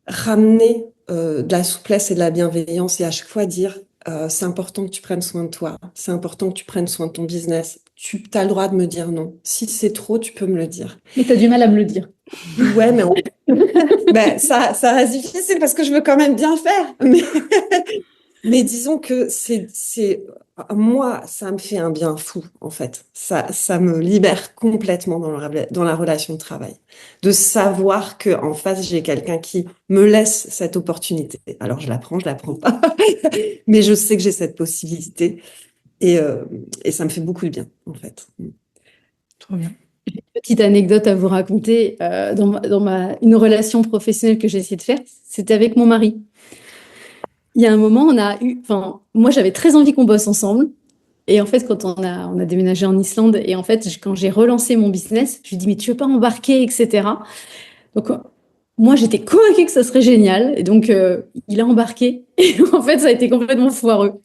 ramener de la souplesse et de la bienveillance et à chaque fois dire c'est important que tu prennes soin de toi, c'est important que tu prennes soin de ton business. Tu as le droit de me dire non. Si c'est trop, tu peux me le dire. Mais t'as du mal à me le dire. Ouais, mais ben, ça reste difficile parce que je veux quand même bien faire. Mais disons que moi, ça me fait un bien fou, en fait. Ça me libère complètement dans la relation de travail. De savoir que en face, j'ai quelqu'un qui me laisse cette opportunité. Alors, je la prends pas. Mais je sais que j'ai cette possibilité. Et, euh, et ça me fait beaucoup de bien, en fait. Trop bien. Petite anecdote à vous raconter, une relation professionnelle que j'ai essayé de faire, c'était avec mon mari. Il y a un moment, enfin, moi j'avais très envie qu'on bosse ensemble. Et en fait, quand on a déménagé en Islande, et en fait, quand j'ai relancé mon business, je lui ai dit, mais tu veux pas embarquer, etc. Donc, moi, j'étais convaincue que ça serait génial. Et donc, il a embarqué. Et en fait, ça a été complètement foireux.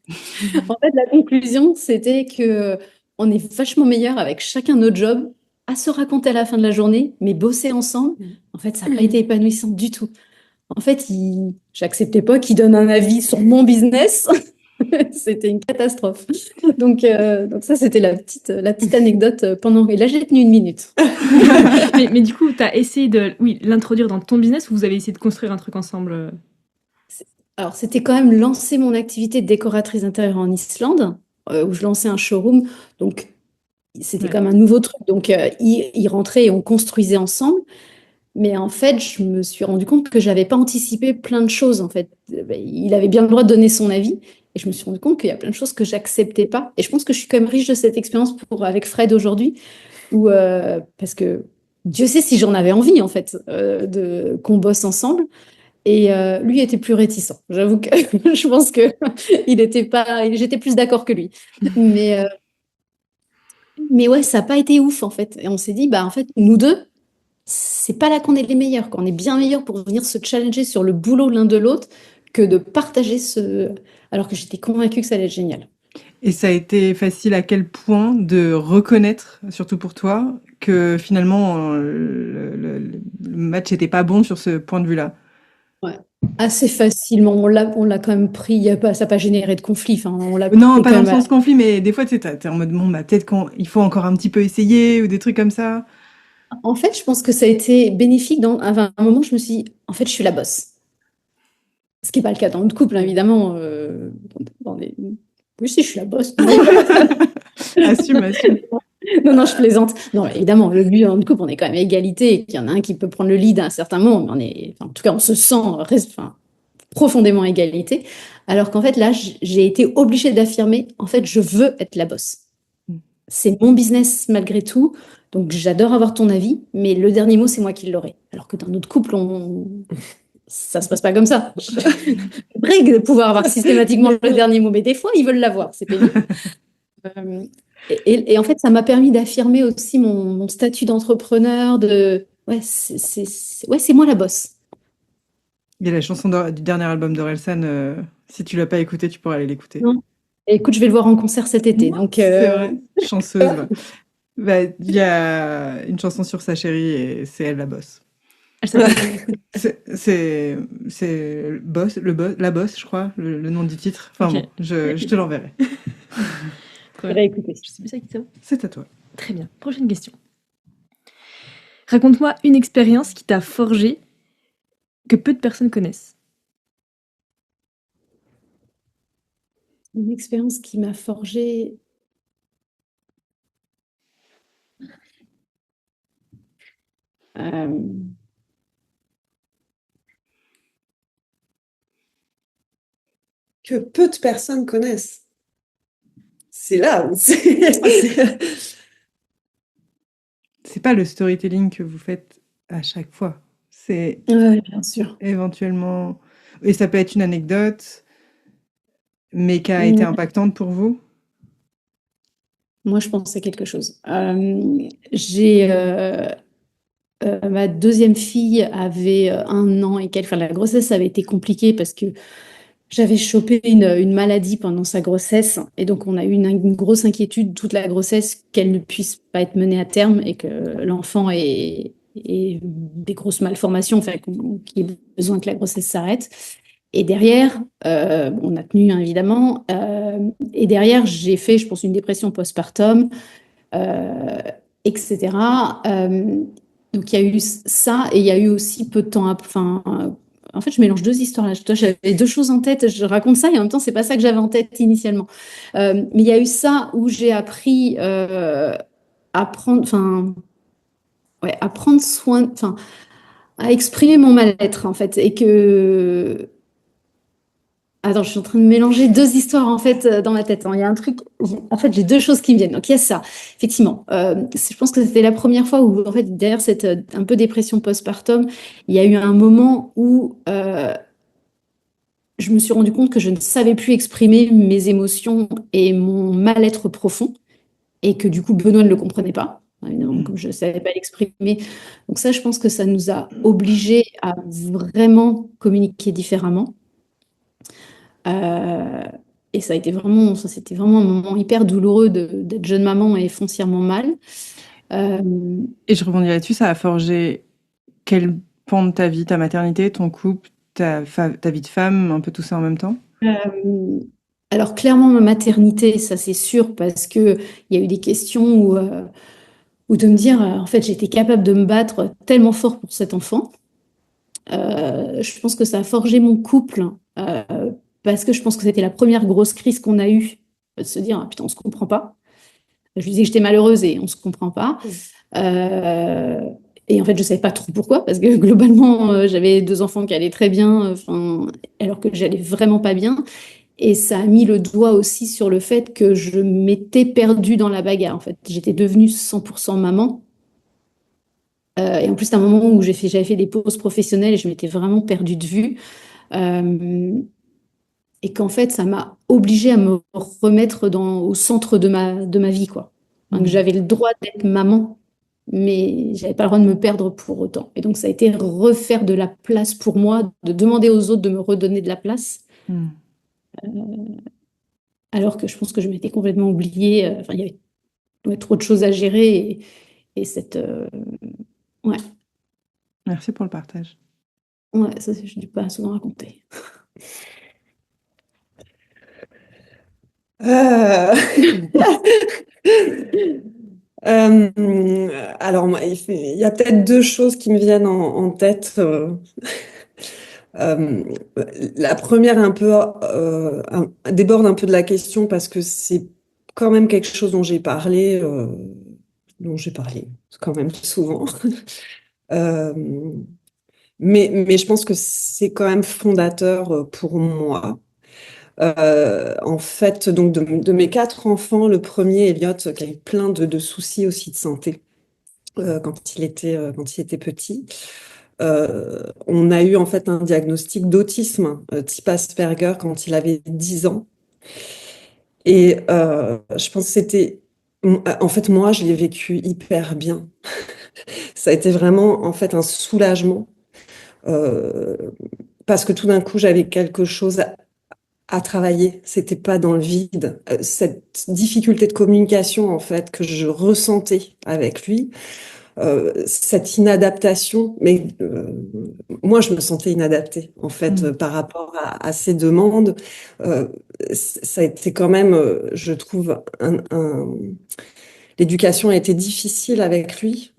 En fait, la conclusion, c'était que on est vachement meilleur avec chacun notre job, à se raconter à la fin de la journée, mais bosser ensemble, en fait, ça n'a pas été épanouissant du tout. En fait, j'acceptais pas qu'il donne un avis sur mon business. C'était une catastrophe. Donc ça, c'était la petite anecdote pendant. Et là, j'ai tenu 1 minute. Mais du coup, tu as essayé de l'introduire dans ton business ou vous avez essayé de construire un truc ensemble? Alors, c'était quand même lancer mon activité de décoratrice intérieure en Islande, où je lançais un showroom. Donc, c'était Ouais. comme un nouveau truc. Donc, il rentrait et on construisait ensemble. Mais en fait, je me suis rendu compte que j'avais pas anticipé plein de choses. En fait, il avait bien le droit de donner son avis. Et je me suis rendu compte qu'il y a plein de choses que j'acceptais pas. Et je pense que je suis quand même riche de cette expérience avec Fred aujourd'hui, parce que Dieu sait si j'en avais envie, en fait, qu'on bosse ensemble. Et lui était plus réticent. J'avoue que je pense que j'étais plus d'accord que lui. Mais, euh, mais ouais, ça n'a pas été ouf, en fait. Et on s'est dit, bah, en fait, nous deux, c'est pas là qu'on est les meilleurs, qu'on est bien meilleurs pour venir se challenger sur le boulot l'un de l'autre que de partager ce. Alors que j'étais convaincue que ça allait être génial. Et ça a été facile à quel point de reconnaître, surtout pour toi, que finalement le match n'était pas bon sur ce point de vue-là? Ouais. Assez facilement. On l'a quand même pris. Ça n'a pas généré de conflit. Enfin, on l'a Non, pris pas quand dans le même. sens conflit, mais des fois, tu sais, t'es en mode, bon, bah, peut-être qu'il faut encore un petit peu essayer ou des trucs comme ça. En fait, je pense que ça a été bénéfique. À un moment, je me suis dit, en fait, je suis la boss. Ce qui n'est pas le cas dans notre couple, hein, évidemment. Oui, si, je suis la boss. Assume, assume. Non, non, je plaisante. Non, évidemment, le but dans notre couple, on est quand même à égalité. Et qu'il y en a un qui peut prendre le lead à un certain moment. Mais en tout cas, on se sent profondément à égalité. Alors qu'en fait, là, j'ai été obligée d'affirmer, en fait, je veux être la boss. C'est mon business malgré tout. Donc, j'adore avoir ton avis, mais le dernier mot, c'est moi qui l'aurai. Alors que dans notre couple, ça se passe pas comme ça. C'est vrai de pouvoir avoir systématiquement le dernier mot, mais des fois, ils veulent l'avoir. C'est pénible. Euh, et en fait, ça m'a permis d'affirmer aussi mon statut d'entrepreneur, ouais, ouais, c'est moi la boss. Il y a la chanson du dernier album d'Orelsan. Si tu l'as pas écouté, tu pourras aller l'écouter. Non. Et écoute, je vais le voir en concert cet été. Donc, C'est vrai, chanceuse. Va. Bah, il y a une chanson sur sa chérie et c'est elle la boss. Elle s'appelle- C'est boss, la boss, je crois, le nom du titre. Enfin Ok. bon, je te l'enverrai. Trop je bien. vais écouter. Je sais plus ça qui c'est. C'est à toi. Très bien. Prochaine question. Raconte-moi une expérience qui t'a forgé que peu de personnes connaissent. Une expérience qui m'a forgé. euh, Que peu de personnes connaissent. C'est là où C'est pas le storytelling que vous faites à chaque fois. C'est ouais, bien sûr. éventuellement. Et ça peut être une anecdote, mais qui a été impactante pour vous. Moi, je pense à quelque chose. Ma deuxième fille avait 1 an et quelques. Enfin, la grossesse avait été compliquée parce que j'avais chopé une maladie pendant sa grossesse. Et donc, on a eu une grosse inquiétude toute la grossesse qu'elle ne puisse pas être menée à terme et que l'enfant ait des grosses malformations, enfin, qu'il ait besoin que la grossesse s'arrête. Et derrière, on a tenu, hein, évidemment. Et derrière, j'ai fait, je pense, une dépression postpartum, euh, etc. Donc, il y a eu ça et il y a eu aussi peu de temps après. Enfin, en fait, je mélange deux histoires là. Toi, j'avais deux choses en tête. Je raconte ça et en même temps, c'est pas ça que j'avais en tête initialement. Mais il y a eu ça où j'ai appris à prendre, enfin, ouais, à prendre soin, enfin, à exprimer mon mal-être en fait, et que Attends, je suis en train de mélanger deux histoires en fait dans ma tête, hein. Il y a un truc, en fait, j'ai deux choses qui me viennent. Donc il y a ça, effectivement. Je pense que c'était la première fois où en fait derrière cette un peu dépression postpartum, il y a eu un moment où je me suis rendu compte que je ne savais plus exprimer mes émotions et mon mal-être profond, et que du coup Benoît ne le comprenait pas, évidemment, comme je ne savais pas l'exprimer. Donc ça, je pense que ça nous a obligés à vraiment communiquer différemment. Euh, et ça a été vraiment, ça, c'était vraiment un moment hyper douloureux d'être jeune maman et foncièrement mal. Euh, Et je rebondis là-dessus, ça a forgé quel pan de ta vie, ta maternité, ton couple, ta vie de femme, un peu tout ça en même temps? euh, alors clairement ma maternité, ça c'est sûr, parce que il y a eu des questions où de me dire, en fait, j'étais capable de me battre tellement fort pour cet enfant. Je pense que ça a forgé mon couple, parce que je pense que c'était la première grosse crise qu'on a eue, de se dire, ah, putain, on se comprend pas. Je lui disais que j'étais malheureuse et on se comprend pas. Euh, et en fait, je savais pas trop pourquoi, parce que globalement, j'avais deux enfants qui allaient très bien, enfin, alors que j'allais vraiment pas bien. Et ça a mis le doigt aussi sur le fait que je m'étais perdue dans la bagarre. En fait, j'étais devenue 100% maman. Et en plus, c'était un moment où j'avais fait des pauses professionnelles et je m'étais vraiment perdue de vue. Euh, et qu'en fait, ça m'a obligée à me remettre au centre de ma vie, quoi. Enfin, que j'avais le droit d'être maman, mais j'avais pas le droit de me perdre pour autant. Et donc, ça a été refaire de la place pour moi, de demander aux autres de me redonner de la place, Mm. alors que je pense que je m'étais complètement oubliée. Enfin, il y avait ouais, trop de choses à gérer et cette. Ouais, Merci pour le partage. ouais, ça, je ne dis pas souvent raconter. Euh, alors, moi, il y a peut-être deux choses qui me viennent en tête. Euh, la première, un peu, déborde un peu de la question parce que c'est quand même quelque chose dont j'ai parlé quand même souvent. Euh, mais je pense que c'est quand même fondateur pour moi. En fait, donc de mes quatre enfants, le premier, Elliot, qui a eu plein de soucis aussi de santé quand il était petit. On a eu en fait un diagnostic d'autisme type Asperger quand il avait 10 ans. Et je pense que c'était... En fait, moi, je l'ai vécu hyper bien. Ça a été vraiment en fait un soulagement euh, parce que tout d'un coup, j'avais quelque chose à travailler. C'était pas dans le vide. Cette difficulté de communication en fait que je ressentais avec lui, cette inadaptation, mais moi je me sentais inadaptée en fait Mm. par rapport à ces demandes. Euh, Ça a été quand même, je trouve, l'éducation a été difficile avec lui.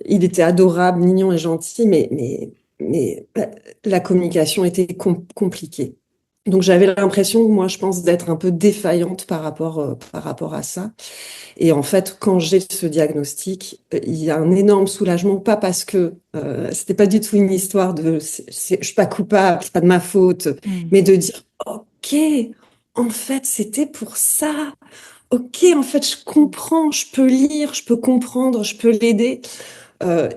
Il était adorable, mignon et gentil, mais la communication était compliquée. Donc j'avais l'impression, moi, je pense, d'être un peu défaillante par rapport à ça. Et en fait, quand j'ai ce diagnostic, il y a un énorme soulagement, pas parce que c'était pas du tout une histoire de je suis pas coupable, c'est pas de ma faute, Mm. mais de dire OK, en fait, c'était pour ça. OK, en fait, je comprends, je peux lire, je peux comprendre, je peux l'aider.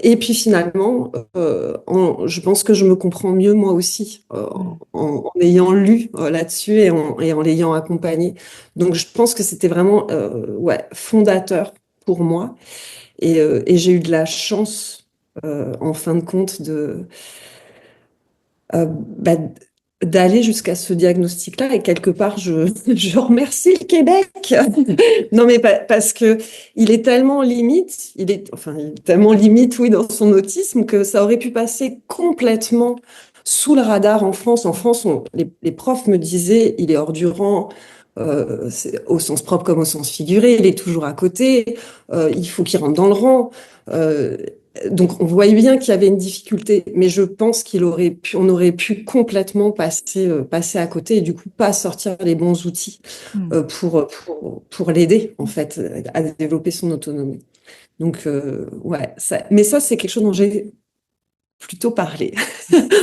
Et puis finalement, je pense que je me comprends mieux moi aussi Mm. en ayant lu là-dessus et en l'ayant accompagné. Donc je pense que c'était vraiment ouais, fondateur pour moi. Et j'ai eu de la chance, en fin de compte, bah, d'aller jusqu'à ce diagnostic-là. Et quelque part, je remercie le Québec. Non, mais parce que il est tellement limite, il est tellement limite, oui, dans son autisme, que ça aurait pu passer complètement sous le radar en France. En France, les profs me disaient, il est hors du rang, au sens propre comme au sens figuré, il est toujours à côté, il faut qu'il rentre dans le rang. Euh, donc, on voyait bien qu'il y avait une difficulté, mais je pense on aurait pu complètement passer à côté et du coup pas sortir les bons outils Mm. pour l'aider en fait à développer son autonomie. Donc, ouais, mais ça, c'est quelque chose dont j'ai plutôt parlé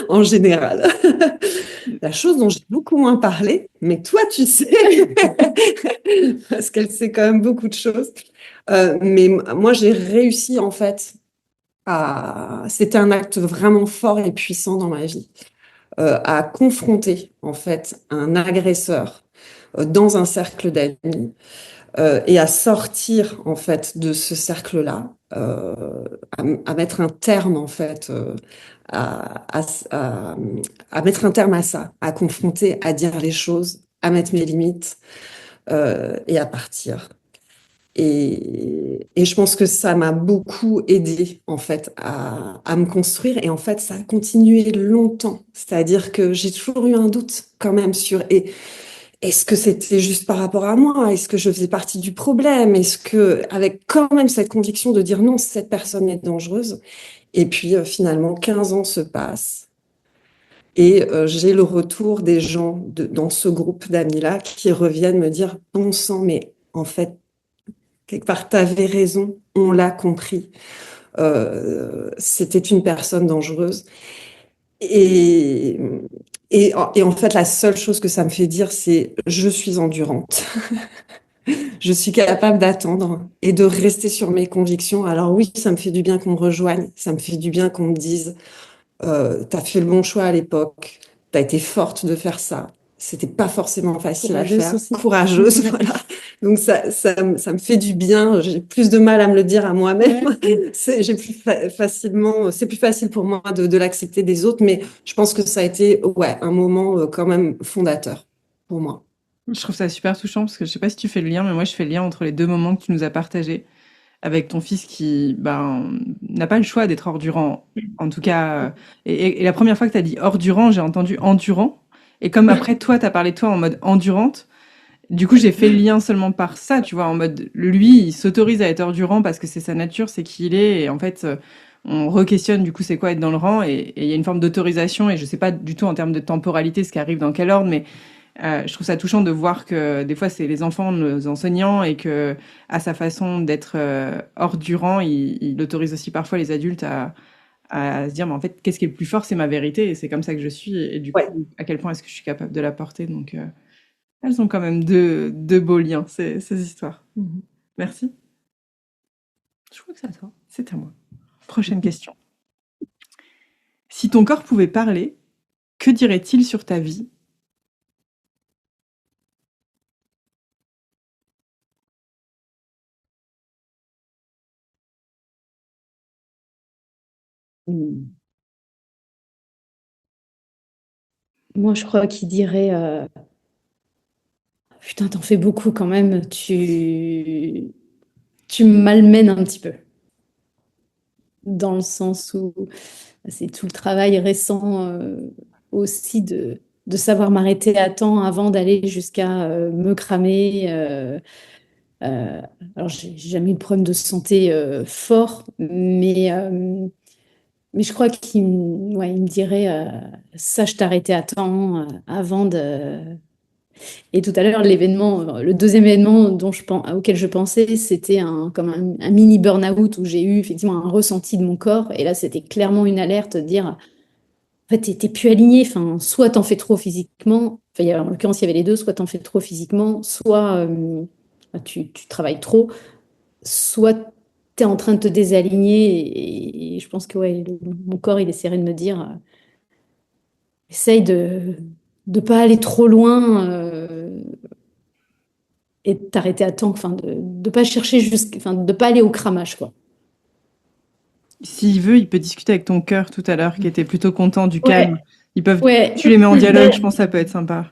en général. La chose dont j'ai beaucoup moins parlé, mais toi, tu sais, parce qu'elle sait quand même beaucoup de choses. Mais moi, j'ai réussi, en fait, c'était un acte vraiment fort et puissant dans ma vie, à confronter, en fait, un agresseur dans un cercle d'amis et à sortir, en fait, de ce cercle-là, à mettre un terme, en fait, à, à, à- à mettre un terme à ça, à confronter, à dire les choses, à mettre mes limites et à partir. Et je pense que ça m'a beaucoup aidé en fait à me construire et en fait ça a continué longtemps. C'est-à-dire que j'ai toujours eu un doute quand même sur est-ce que c'était juste par rapport à moi? Est-ce que je faisais partie du problème? Est-ce que avec quand même cette conviction de dire non, cette personne est dangereuse. Et puis finalement 15 ans se passent et j'ai le retour des gens dans ce groupe d'amis-là qui reviennent me dire bon sang, mais en fait quelque part, tu avais raison, on l'a compris. C'était une personne dangereuse. Et, et en fait, la seule chose que ça me fait dire, c'est je suis endurante. Je suis capable d'attendre et de rester sur mes convictions. Alors oui, ça me fait du bien qu'on me rejoigne, ça me fait du bien qu'on me dise t'as fait le bon choix à l'époque, t'as été forte de faire ça. C'était pas forcément facile à Courageuse faire, aussi. courageuse, voilà. Donc ça me fait du bien. J'ai plus de mal à me le dire à moi-même. J'ai plus facilement, c'est plus facile pour moi de l'accepter des autres, mais je pense que ça a été, ouais, un moment quand même fondateur pour moi. Je trouve ça super touchant parce que je sais pas si tu fais le lien, mais moi je fais le lien entre les deux moments que tu nous as partagés avec ton fils qui n'a pas le choix d'être hors du rang. En tout cas, et la première fois que tu as dit hors du rang, j'ai entendu endurant. Et comme après toi, tu as parlé de toi en mode endurante, du coup j'ai fait le lien seulement par ça, tu vois, en mode lui, il s'autorise à être hors du rang parce que c'est sa nature, c'est qui il est. Et en fait, on re-questionne du coup c'est quoi être dans le rang. Et il y a une forme d'autorisation. Et je sais pas du tout en termes de temporalité ce qui arrive dans quel ordre, mais je trouve ça touchant de voir que des fois c'est les enfants, nos enseignants, et que à sa façon d'être hors du rang, il autorise aussi parfois les adultes à se dire mais en fait qu'est-ce qui est le plus fort, c'est ma vérité et c'est comme ça que je suis et du Ouais. coup à quel point est-ce que je suis capable de la porter. Donc elles ont quand même deux beaux liens ces histoires. Merci. Je crois que c'est à toi. C'est à moi. Prochaine question. Si ton corps pouvait parler, que dirait-il sur ta vie? Hmm. Moi, je crois qu'il dirait putain, t'en fais beaucoup quand même, tu me malmènes un petit peu. Dans le sens où c'est tout le travail récent aussi de savoir m'arrêter à temps avant d'aller jusqu'à me cramer. Alors, j'ai jamais eu de problème de santé fort, mais je crois ouais, il me dirait sache t'arrêter à temps avant de. Et tout à l'heure, le deuxième événement auquel je pensais, c'était comme un mini burn-out où j'ai eu effectivement un ressenti de mon corps. Et là, c'était clairement une alerte de dire, en fait, t'es plus aligné. Enfin, soit t'en fais trop physiquement, enfin, en l'occurrence, il y avait les deux, soit t'en fais trop physiquement, soit tu travailles trop, soit t'es en train de te désaligner. Et je pense que ouais, mon corps, il essaierait de me dire, essaye de ne pas aller trop loin. Et de t'arrêter à temps, enfin de pas chercher enfin de pas aller au cramage quoi. S'il veut, il peut discuter avec ton cœur tout à l'heure, qui était plutôt content du calme. Ouais, Ils peuvent, ouais. tu les mets en dialogue, je pense que ça peut être sympa.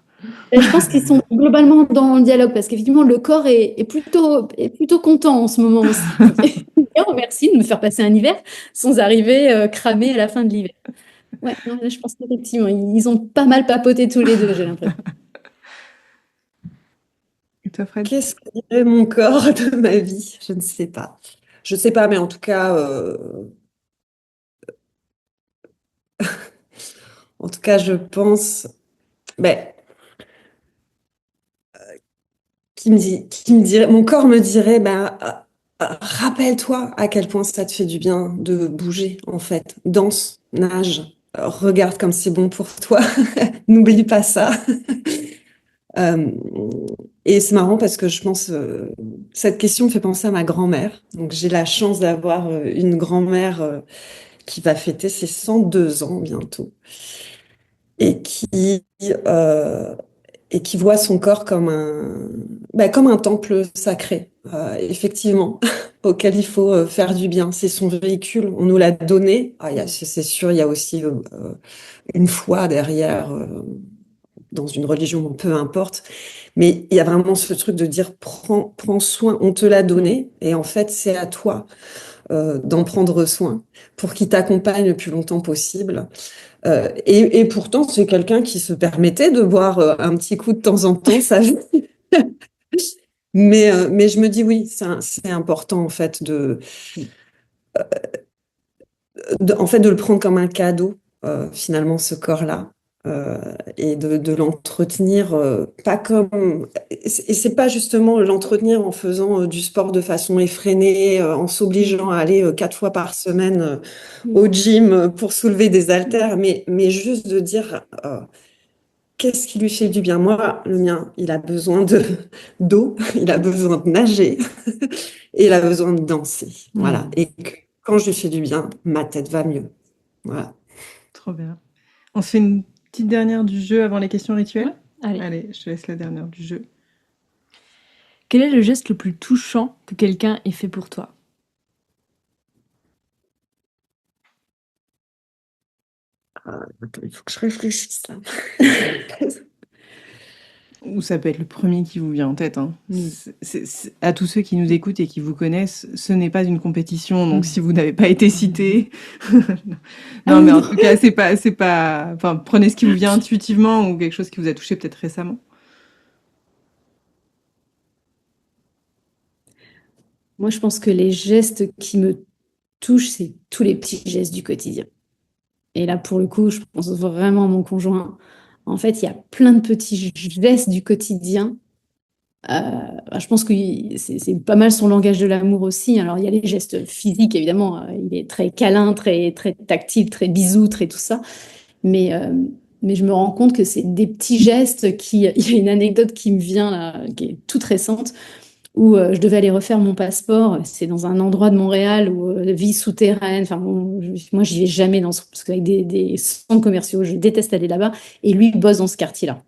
Je pense qu'ils sont globalement dans le dialogue parce qu'effectivement le corps est plutôt content en ce moment aussi. Oh, merci de me faire passer un hiver sans arriver cramé à la fin de l'hiver. Ouais, non, là, je pense qu'effectivement ils ont pas mal papoté tous les deux, j'ai l'impression. Et toi, Fred? Qu'est-ce que dirait mon corps de ma vie? Je ne sais pas. Je sais pas, mais en tout cas, je pense, ben, qui me dirait, mon corps me dirait, ben, rappelle-toi à quel point ça te fait du bien de bouger, en fait. Danse, nage, regarde comme c'est bon pour toi, n'oublie pas ça. Euh, et c'est marrant parce que je pense, cette question me fait penser à ma grand-mère. Donc j'ai la chance d'avoir une grand-mère qui va fêter ses 102 ans bientôt et euh, qui voit son corps comme un temple sacré, effectivement, auquel il faut faire du bien. C'est son véhicule, on nous l'a donné. C'est sûr, il y a aussi une foi derrière, dans une religion, bon, peu importe. Mais il y a vraiment ce truc de dire, prends soin, on te l'a donné, et en fait, c'est à toi d'en prendre soin pour qu'il t'accompagne le plus longtemps possible. Et pourtant, c'est quelqu'un qui se permettait de boire un petit coup de temps en temps, ça. Mais je me dis oui, c'est important en fait en fait de le prendre comme un cadeau, finalement, ce corps-là. Et de l'entretenir pas comme et c'est pas justement l'entretenir en faisant du sport de façon effrénée, en s'obligeant à aller 4 fois par semaine au gym pour soulever des haltères, mais juste de dire qu'est-ce qui lui fait du bien. Moi, le mien, il a besoin d'eau, il a besoin de nager et il a besoin de danser. Voilà. Et quand je lui fais du bien, ma tête va mieux. Voilà. Trop bien. On se fait une petite dernière du jeu avant les questions rituelles? Allez. Allez, je te laisse la dernière du jeu. Quel est le geste le plus touchant que quelqu'un ait fait pour toi? Attends, il faut que je réfléchisse là. Ou ça peut être le premier qui vous vient en tête. Hein. Oui. À tous ceux qui nous écoutent et qui vous connaissent, ce n'est pas une compétition, donc si vous n'avez pas été cité, non, mais en tout cas, c'est pas. Enfin, prenez ce qui vous vient intuitivement ou quelque chose qui vous a touché peut-être récemment. Moi, je pense que les gestes qui me touchent, c'est tous les petits gestes du quotidien. Et là, pour le coup, je pense vraiment à mon conjoint. En fait, il y a plein de petits gestes du quotidien. Je pense que c'est pas mal son langage de l'amour aussi. Alors, il y a les gestes physiques, évidemment. Il est très câlin, très, très tactile, très bisou, très tout ça. Mais je me rends compte que c'est des petits gestes qui... Il y a une anecdote qui me vient là, qui est toute récente, où je devais aller refaire mon passeport. C'est dans un endroit de Montréal où vie souterraine. Enfin, bon, moi, j'y vais jamais parce qu'avec des centres commerciaux, je déteste aller là-bas. Et lui, il bosse dans ce quartier-là.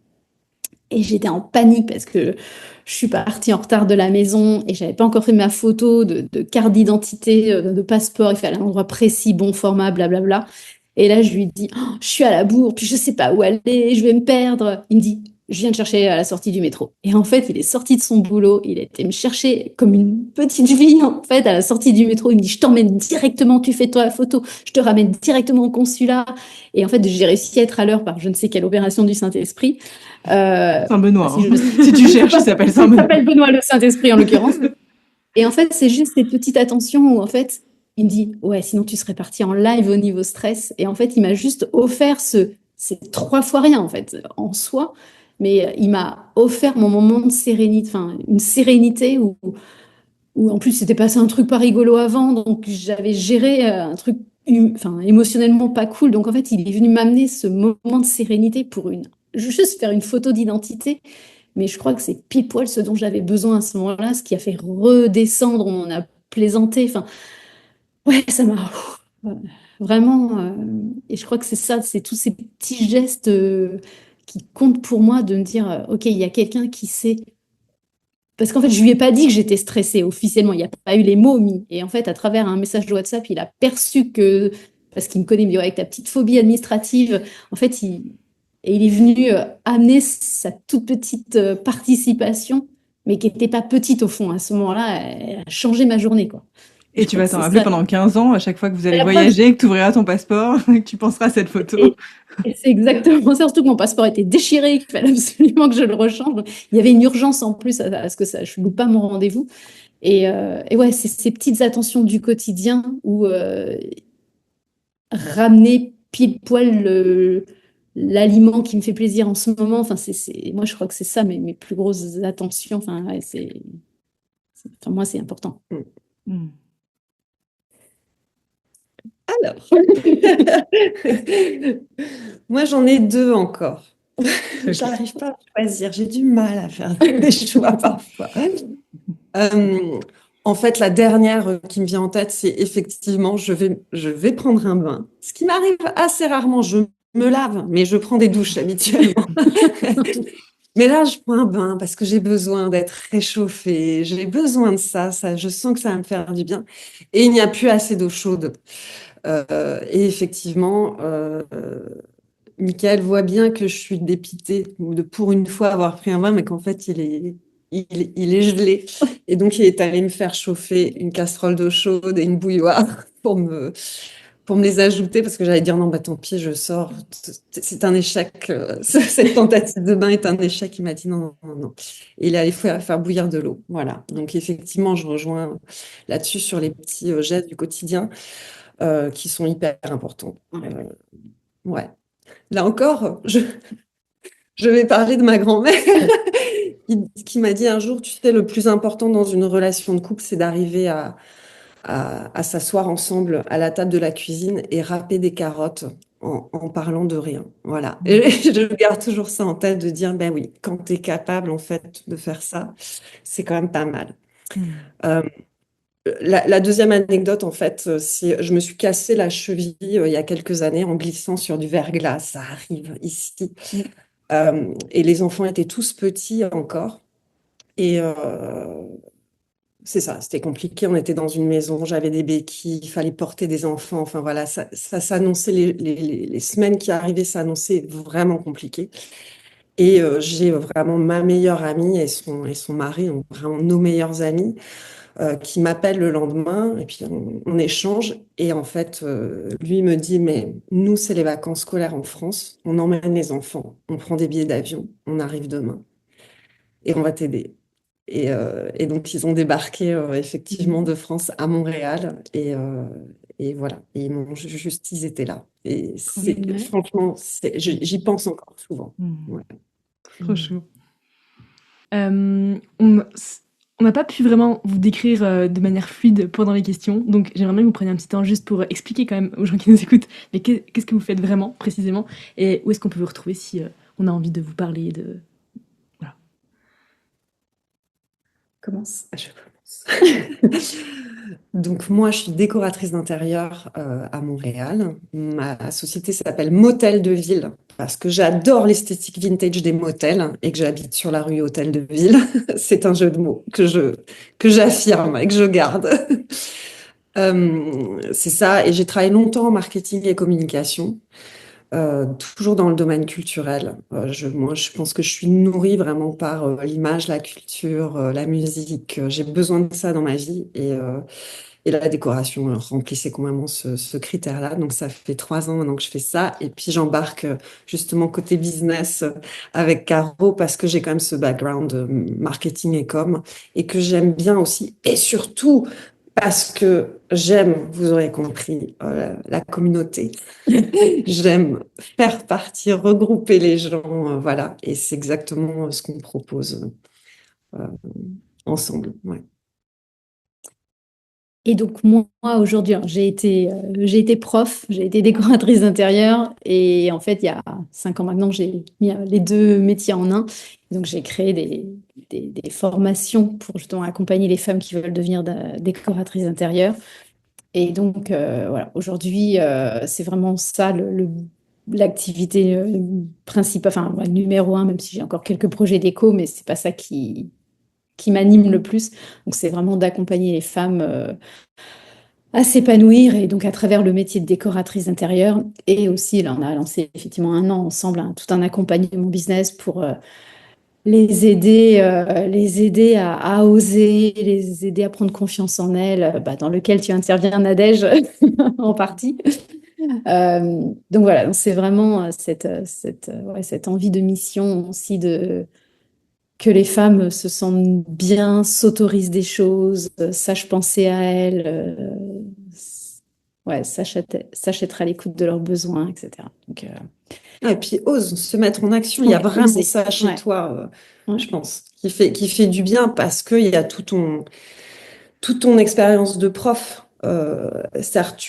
Et j'étais en panique parce que je suis partie en retard de la maison et j'avais pas encore fait ma photo de carte d'identité, de passeport. Il fallait un endroit précis, bon format, blablabla. Et là, je lui dis, oh, je suis à la bourre, puis je sais pas où aller, je vais me perdre. Il me dit, je viens te chercher à la sortie du métro. Et en fait, il est sorti de son boulot, il était me chercher comme une petite fille, en fait, à la sortie du métro. Il me dit, je t'emmène directement, tu fais toi la photo, je te ramène directement au consulat. Et en fait, j'ai réussi à être à l'heure par je ne sais quelle opération du Saint-Esprit. Saint-Benoît. Si, si tu cherches, il s'appelle Saint-Benoît. Il s'appelle Benoît le Saint-Esprit en l'occurrence. Et en fait, c'est juste ces petites attentions où en fait, il me dit, ouais, sinon tu serais parti en live au niveau stress. Et en fait, il m'a juste offert c'est 3 fois rien en fait, en soi. Mais il m'a offert mon moment de sérénité, enfin, une sérénité où en plus, c'était passé un truc pas rigolo avant. Donc, j'avais géré un truc enfin, émotionnellement pas cool. Donc, en fait, il est venu m'amener ce moment de sérénité pour juste faire une photo d'identité. Mais je crois que c'est pile poil ce dont j'avais besoin à ce moment-là, ce qui a fait redescendre, on en a plaisanté. Enfin, ouais, ça m'a vraiment. Et je crois que c'est ça, c'est tous ces petits gestes qui comptent pour moi de me dire, OK, il y a quelqu'un qui sait. Parce qu'en fait, je lui ai pas dit que j'étais stressée officiellement, il n'y a pas eu les mots mis. Et en fait, à travers un message de WhatsApp, il a perçu que, parce qu'il me connaît, il me dit, ouais, avec ta petite phobie administrative, en fait, il est venu amener sa toute petite participation, mais qui n'était pas petite au fond. À ce moment-là, elle a changé ma journée, quoi. Et Je tu crois vas que t'en c'est rappeler ça. pendant 15 ans, à chaque fois que vous allez Et après, voyager, que tu ouvriras ton passeport, et que tu penseras à cette photo. et c'est exactement ça, surtout que mon passeport était déchiré, qu'il fallait absolument que je le rechange. Donc, il y avait une urgence en plus à ce que je ne loupe pas mon rendez-vous. Et ouais, c'est ces petites attentions du quotidien où ramener pile poil l'aliment qui me fait plaisir en ce moment. Enfin, moi, je crois que c'est ça mes plus grosses attentions. Enfin, ouais, enfin, moi, c'est important. Mm. Alors, moi j'en ai deux encore. Ok. J'arrive pas à choisir. J'ai du mal à faire des choix parfois. Euh, En fait, la dernière qui me vient en tête, c'est effectivement, je vais prendre un bain. Ce qui m'arrive assez rarement, je me lave, mais je prends des douches habituellement. Mais là, je prends un bain parce que j'ai besoin d'être réchauffée. J'ai besoin de ça, je sens que ça va me faire du bien. Et il n'y a plus assez d'eau chaude. Et effectivement, Michael voit bien que je suis dépitée de pour une fois avoir pris un bain, mais qu'en fait, il est gelé. Et donc, il est allé me faire chauffer une casserole d'eau chaude et une bouilloire pour me les ajouter, parce que j'allais dire non, bah tant pis, je sors. C'est un échec. Cette tentative de bain est un échec. Il m'a dit non, non, non, non. Et il est allé faire bouillir de l'eau. Voilà. Donc, effectivement, je rejoins là-dessus sur les petits gestes du quotidien qui sont hyper importants. Ouais. Là encore, je vais parler de ma grand-mère qui m'a dit un jour, tu sais, le plus important dans une relation de couple, c'est d'arriver à s'asseoir ensemble à la table de la cuisine et râper des carottes en parlant de rien. Voilà. Et je garde toujours ça en tête de dire, ben oui, quand tu es capable en fait de faire ça, c'est quand même pas mal. Euh, la deuxième anecdote, en fait, c'est je me suis cassé la cheville il y a quelques années en glissant sur du verglas. Ça arrive ici. Et les enfants étaient tous petits encore. Et c'est ça, c'était compliqué. On était dans une maison, j'avais des béquilles, il fallait porter des enfants. Enfin voilà, ça s'annonçait, les semaines qui arrivaient s'annonçaient vraiment compliquées. Et j'ai vraiment ma meilleure amie et son mari, donc vraiment nos meilleurs amis, qui m'appellent le lendemain et puis on échange. Et en fait, lui me dit, mais nous, c'est les vacances scolaires en France, on emmène les enfants, on prend des billets d'avion, on arrive demain et on va t'aider. Et donc, ils ont débarqué effectivement de France à Montréal. Et voilà, et juste, ils étaient là. Et Ouais. franchement, j'y pense encore souvent. Ouais. Trop chou. Euh, on on n'a pas pu vraiment vous décrire de manière fluide pendant les questions, donc j'aimerais bien que vous preniez un petit temps juste pour expliquer quand même aux gens qui nous écoutent, mais qu'est-ce que vous faites vraiment précisément et où est-ce qu'on peut vous retrouver si on a envie de vous parler de... Voilà. Commence. Je commence. Donc moi, je suis décoratrice d'intérieur à Montréal. Ma société s'appelle Motel de Ville parce que j'adore l'esthétique vintage des motels et que j'habite sur la rue Hôtel de Ville. C'est un jeu de mots que j'affirme et que je garde. C'est ça. Et j'ai travaillé longtemps en marketing et communication, toujours dans le domaine culturel. Moi, je pense que je suis nourrie vraiment par l'image, la culture, la musique. J'ai besoin de ça dans ma vie et la décoration remplissait complètement ce critère-là. Donc, ça fait 3 ans maintenant que je fais ça. Et puis, j'embarque justement côté business avec Caro parce que j'ai quand même ce background marketing et com et que j'aime bien aussi. Et surtout, parce que j'aime, vous aurez compris, la communauté. J'aime faire partie, regrouper les gens, voilà. Et c'est exactement ce qu'on propose euh, ensemble. Ouais. Et donc moi aujourd'hui, alors, j'ai été prof, j'ai été décoratrice d'intérieur et en fait il y a 5 ans maintenant j'ai mis les deux métiers en un. Donc j'ai créé des formations pour justement accompagner les femmes qui veulent devenir décoratrices d'intérieur. Et donc voilà, aujourd'hui c'est vraiment ça l'activité principale, enfin ouais, numéro un, même si j'ai encore quelques projets déco, mais c'est pas ça qui m'anime le plus. Donc c'est vraiment d'accompagner les femmes à s'épanouir et donc à travers le métier de décoratrice d'intérieur. Et aussi, là, on a lancé effectivement un an ensemble tout un accompagnement business pour les aider à oser, les aider à prendre confiance en elles, dans lequel tu interviens, Nadège, en partie. Donc voilà, donc c'est vraiment cette envie de mission aussi de que les femmes se sentent bien, s'autorisent des choses, sachent penser à elles, sachent être à l'écoute de leurs besoins, etc. Donc, Et puis ose se mettre en action. Il y a ouais, vraiment oser. ça chez Ouais, toi, ouais. je pense, qui fait du bien parce qu'il y a toute ton expérience de prof. Certes,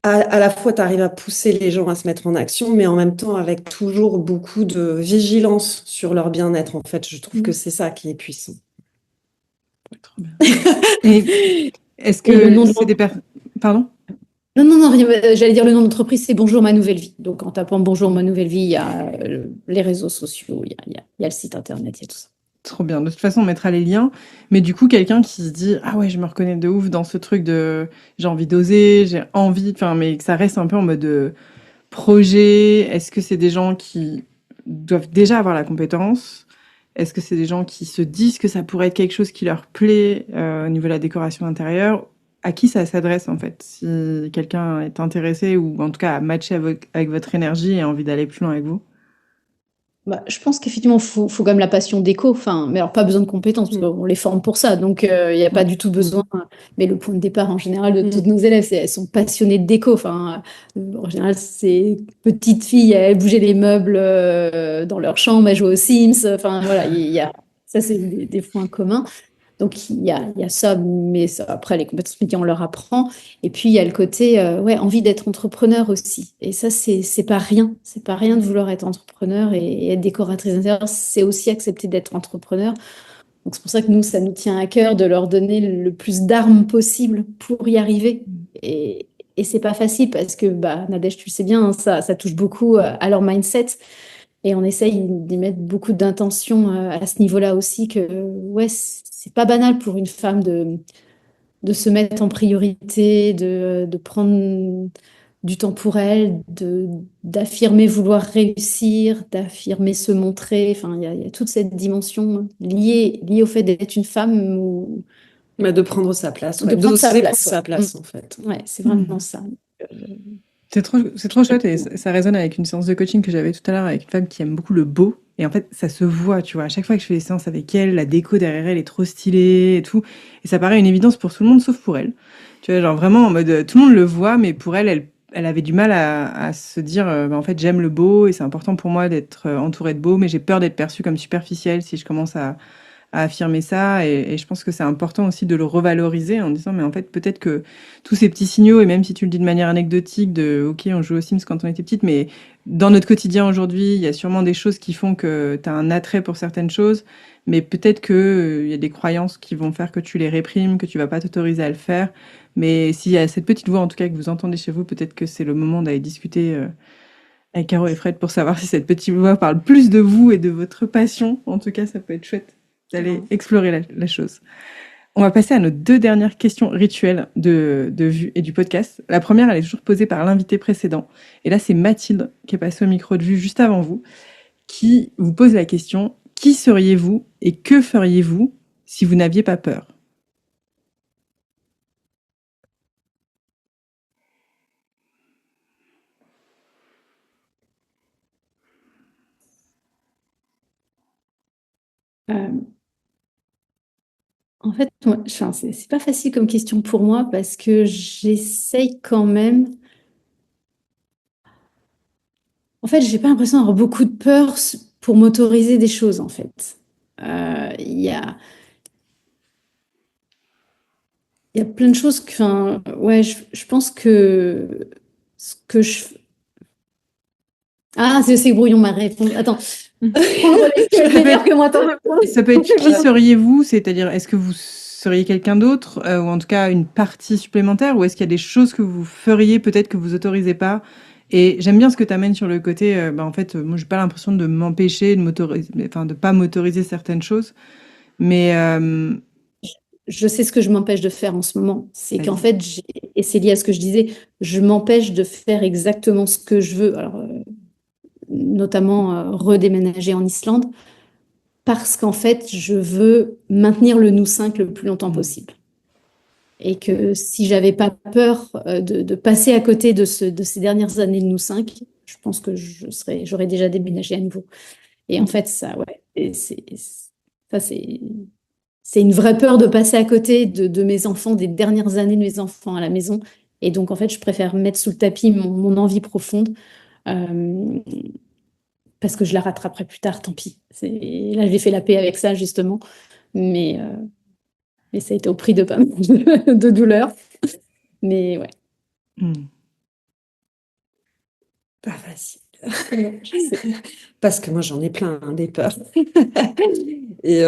à la fois, tu arrives à pousser les gens à se mettre en action, mais en même temps avec toujours beaucoup de vigilance sur leur bien-être. En fait, je trouve que c'est ça qui est puissant. Trop bien. Et est-ce Et le que nom de c'est des personnes... Pardon? Non, non, non, j'allais dire le nom d'entreprise, c'est Bonjour ma nouvelle vie. Donc en tapant Bonjour ma nouvelle vie, il y a les réseaux sociaux, il y a le site internet, il y a tout ça. Trop bien. De toute façon, on mettra les liens. Mais du coup, quelqu'un qui se dit, ah ouais, je me reconnais de ouf dans ce truc de j'ai envie d'oser, j'ai envie, enfin, mais que ça reste un peu en mode projet. Est-ce que c'est des gens qui doivent déjà avoir la compétence? Est-ce que c'est des gens qui se disent que ça pourrait être quelque chose qui leur plaît au niveau de la décoration intérieure? À qui ça s'adresse en fait? Si quelqu'un est intéressé ou en tout cas a matché avec votre énergie et a envie d'aller plus loin avec vous? Bah, je pense qu'effectivement, il faut quand même la passion déco. Enfin, mais alors pas besoin de compétences, parce qu'on les forme pour ça. Donc, il n'y a pas du tout besoin. Mais le point de départ, en général, de toutes nos élèves, elles sont passionnées de déco. Enfin, en général, c'est petites filles, elles bougeaient les meubles dans leur chambre, elles jouaient aux Sims. Enfin, voilà, ça, c'est des points communs. Donc, il y a ça, mais ça, après, les compétences métiers, on leur apprend. Et puis, il y a le côté, ouais, envie d'être entrepreneur aussi. Et ça, c'est pas rien. C'est pas rien de vouloir être entrepreneur et être décoratrice d'intérieur. C'est aussi accepter d'être entrepreneur. Donc, c'est pour ça que nous, ça nous tient à cœur de leur donner le plus d'armes possible pour y arriver. Et c'est pas facile parce que, bah, Nadège, tu le sais bien, hein, ça touche beaucoup à leur mindset. Et on essaye d'y mettre beaucoup d'intention à ce niveau-là aussi, que ouais, c'est pas banal pour une femme de se mettre en priorité, de prendre du temps pour elle, d'affirmer vouloir réussir, d'affirmer se montrer. Enfin, il y a toute cette dimension liée au fait d'être une femme ou Mais de prendre sa place, de prendre sa d'oser prendre place. sa place, en fait. Ouais, c'est vraiment ça. C'est trop chouette et ça résonne avec une séance de coaching que j'avais tout à l'heure avec une femme qui aime beaucoup le beau. Et en fait, ça se voit, tu vois. À chaque fois que je fais des séances avec elle, la déco derrière elle est trop stylée et tout. Et ça paraît une évidence pour tout le monde sauf pour elle. Tu vois, genre vraiment en mode tout le monde le voit, mais pour elle avait du mal à se dire bah, en fait, j'aime le beau et c'est important pour moi d'être entourée de beau, mais j'ai peur d'être perçue comme superficielle si je commence à affirmer ça et je pense que c'est important aussi de le revaloriser en disant mais en fait peut-être que tous ces petits signaux et même si tu le dis de manière anecdotique de ok on joue aux Sims quand on était petite mais dans notre quotidien aujourd'hui il y a sûrement des choses qui font que tu as un attrait pour certaines choses mais peut-être que il y a des croyances qui vont faire que tu les réprimes que tu vas pas t'autoriser à le faire mais s'il y a cette petite voix en tout cas que vous entendez chez vous peut-être que c'est le moment d'aller discuter avec Caro et Fred pour savoir si cette petite voix parle plus de vous et de votre passion en tout cas ça peut être chouette d'aller explorer la chose. On va passer à nos deux dernières questions rituelles de Vue et du podcast. La première, elle est toujours posée par l'invité précédent. Et là, c'est Mathilde, qui est passée au micro de Vue juste avant vous, qui vous pose la question « Qui seriez-vous et que feriez-vous si vous n'aviez pas peur ?» En fait, enfin, c'est pas facile comme question pour moi parce que j'essaye quand même. En fait, j'ai pas l'impression d'avoir beaucoup de peur pour m'autoriser des choses, en fait. Il y a plein de choses que, enfin, ouais, je pense que ce que je. Ah, c'est brouillon ma réponse. Attends. Meilleur que moi, Ça peut être qui seriez-vous, c'est-à-dire est-ce que vous seriez quelqu'un d'autre ou en tout cas une partie supplémentaire ou est-ce qu'il y a des choses que vous feriez peut-être que vous autorisez pas et j'aime bien ce que tu amènes sur le côté en fait moi j'ai pas l'impression de m'empêcher de m'autoriser enfin de pas m'autoriser certaines choses mais Je sais ce que je m'empêche de faire en ce moment. C'est qu'en vas-y. fait, et c'est lié à ce que je disais, je m'empêche de faire exactement ce que je veux. Alors, notamment redéménager en Islande, parce qu'en fait, je veux maintenir le nous 5 le plus longtemps possible. Et que si j'avais pas peur de passer à côté de ces dernières années de nous 5, je pense que j'aurais déjà déménagé à nouveau. Et en fait, ça, ouais, c'est une vraie peur de passer à côté de mes enfants, des dernières années de mes enfants à la maison. Et donc, en fait, je préfère mettre sous le tapis mon envie profonde. Euh, parce que je la rattraperai plus tard, tant pis. Là, j'ai fait la paix avec ça, justement. Mais, euh, mais ça a été au prix de pas mal de douleur. Mais ouais. pas facile. Je sais. Parce que moi, j'en ai plein, hein, des peurs. Et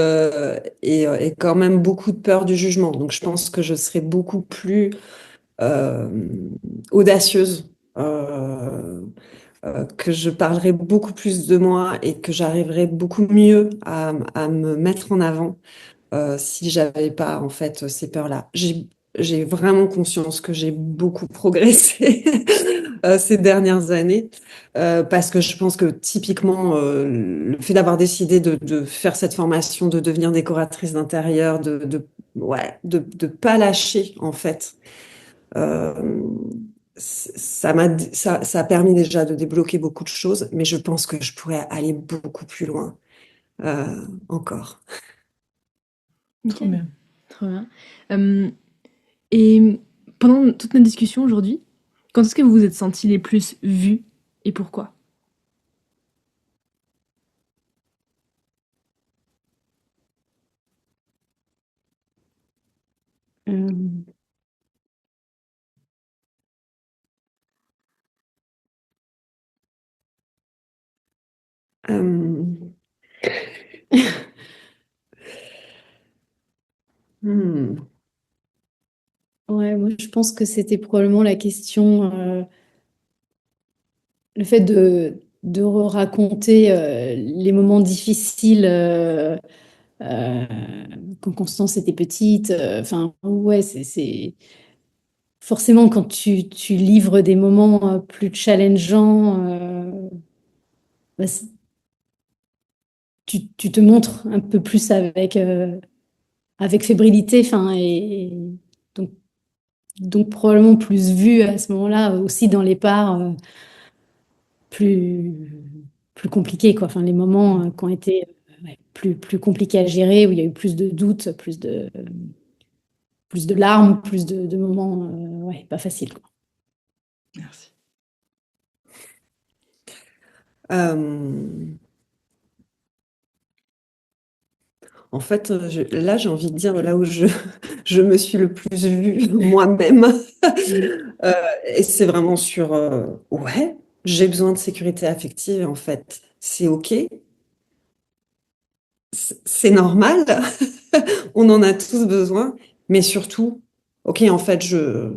quand même beaucoup de peur du jugement. Donc, je pense que je serais beaucoup plus euh, audacieuse, que je parlerai beaucoup plus de moi et que j'arriverai beaucoup mieux à me mettre en avant si j'avais pas en fait ces peurs-là. J'ai vraiment conscience que j'ai beaucoup progressé ces dernières années parce que je pense que typiquement le fait d'avoir décidé de faire cette formation, de devenir décoratrice d'intérieur, ouais, de pas lâcher en fait. Euh, ça a permis déjà de débloquer beaucoup de choses, mais je pense que je pourrais aller beaucoup plus loin encore. Trop Ok, bien. trop bien. Euh, et pendant toute notre discussion aujourd'hui, quand est-ce que vous vous êtes sentis les plus vus et pourquoi? Euh, Euh, hmm. ouais, moi je pense que c'était probablement la question, le fait de raconter les moments difficiles euh, quand Constance était petite. Enfin, ouais, forcément quand tu livres des moments plus challengeants, bah, tu te montres un peu plus avec fébrilité, enfin, et donc, donc probablement plus vu à ce moment-là, aussi dans les parts plus, plus compliqués, quoi. Enfin, les moments qui ont été ouais, plus compliqués à gérer, où il y a eu plus de doutes, plus de larmes, plus de moments ouais, pas faciles, quoi. Merci. Euh, En fait, là, j'ai envie de dire là où je me suis le plus vue moi-même. Euh, et c'est vraiment sur, ouais, j'ai besoin de sécurité affective, en fait. C'est OK, c'est normal, on en a tous besoin, mais surtout, OK, en fait, je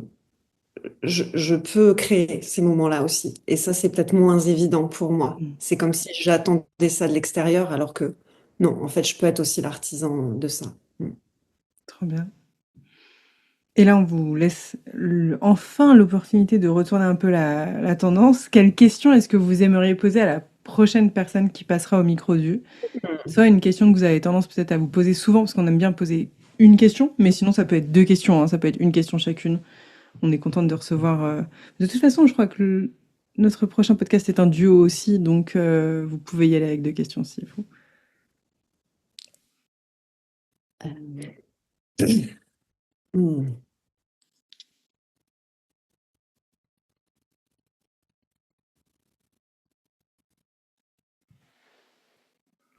peux créer ces moments-là aussi. Et ça, c'est peut-être moins évident pour moi. Mm. C'est comme si j'attendais ça de l'extérieur, alors que non, en fait, je peux être aussi l'artisan de ça. Mm. Trop bien. Et là, on vous laisse enfin l'opportunité de retourner un peu la tendance. Quelle question est-ce que vous aimeriez poser à la prochaine personne qui passera au micro du? Soit une question que vous avez tendance peut-être à vous poser souvent, parce qu'on aime bien poser une question, mais sinon ça peut être deux questions, hein, ça peut être une question chacune. On est contente de recevoir. De toute façon, je crois que notre prochain podcast est un duo aussi, donc vous pouvez y aller avec deux questions s'il faut. Mm.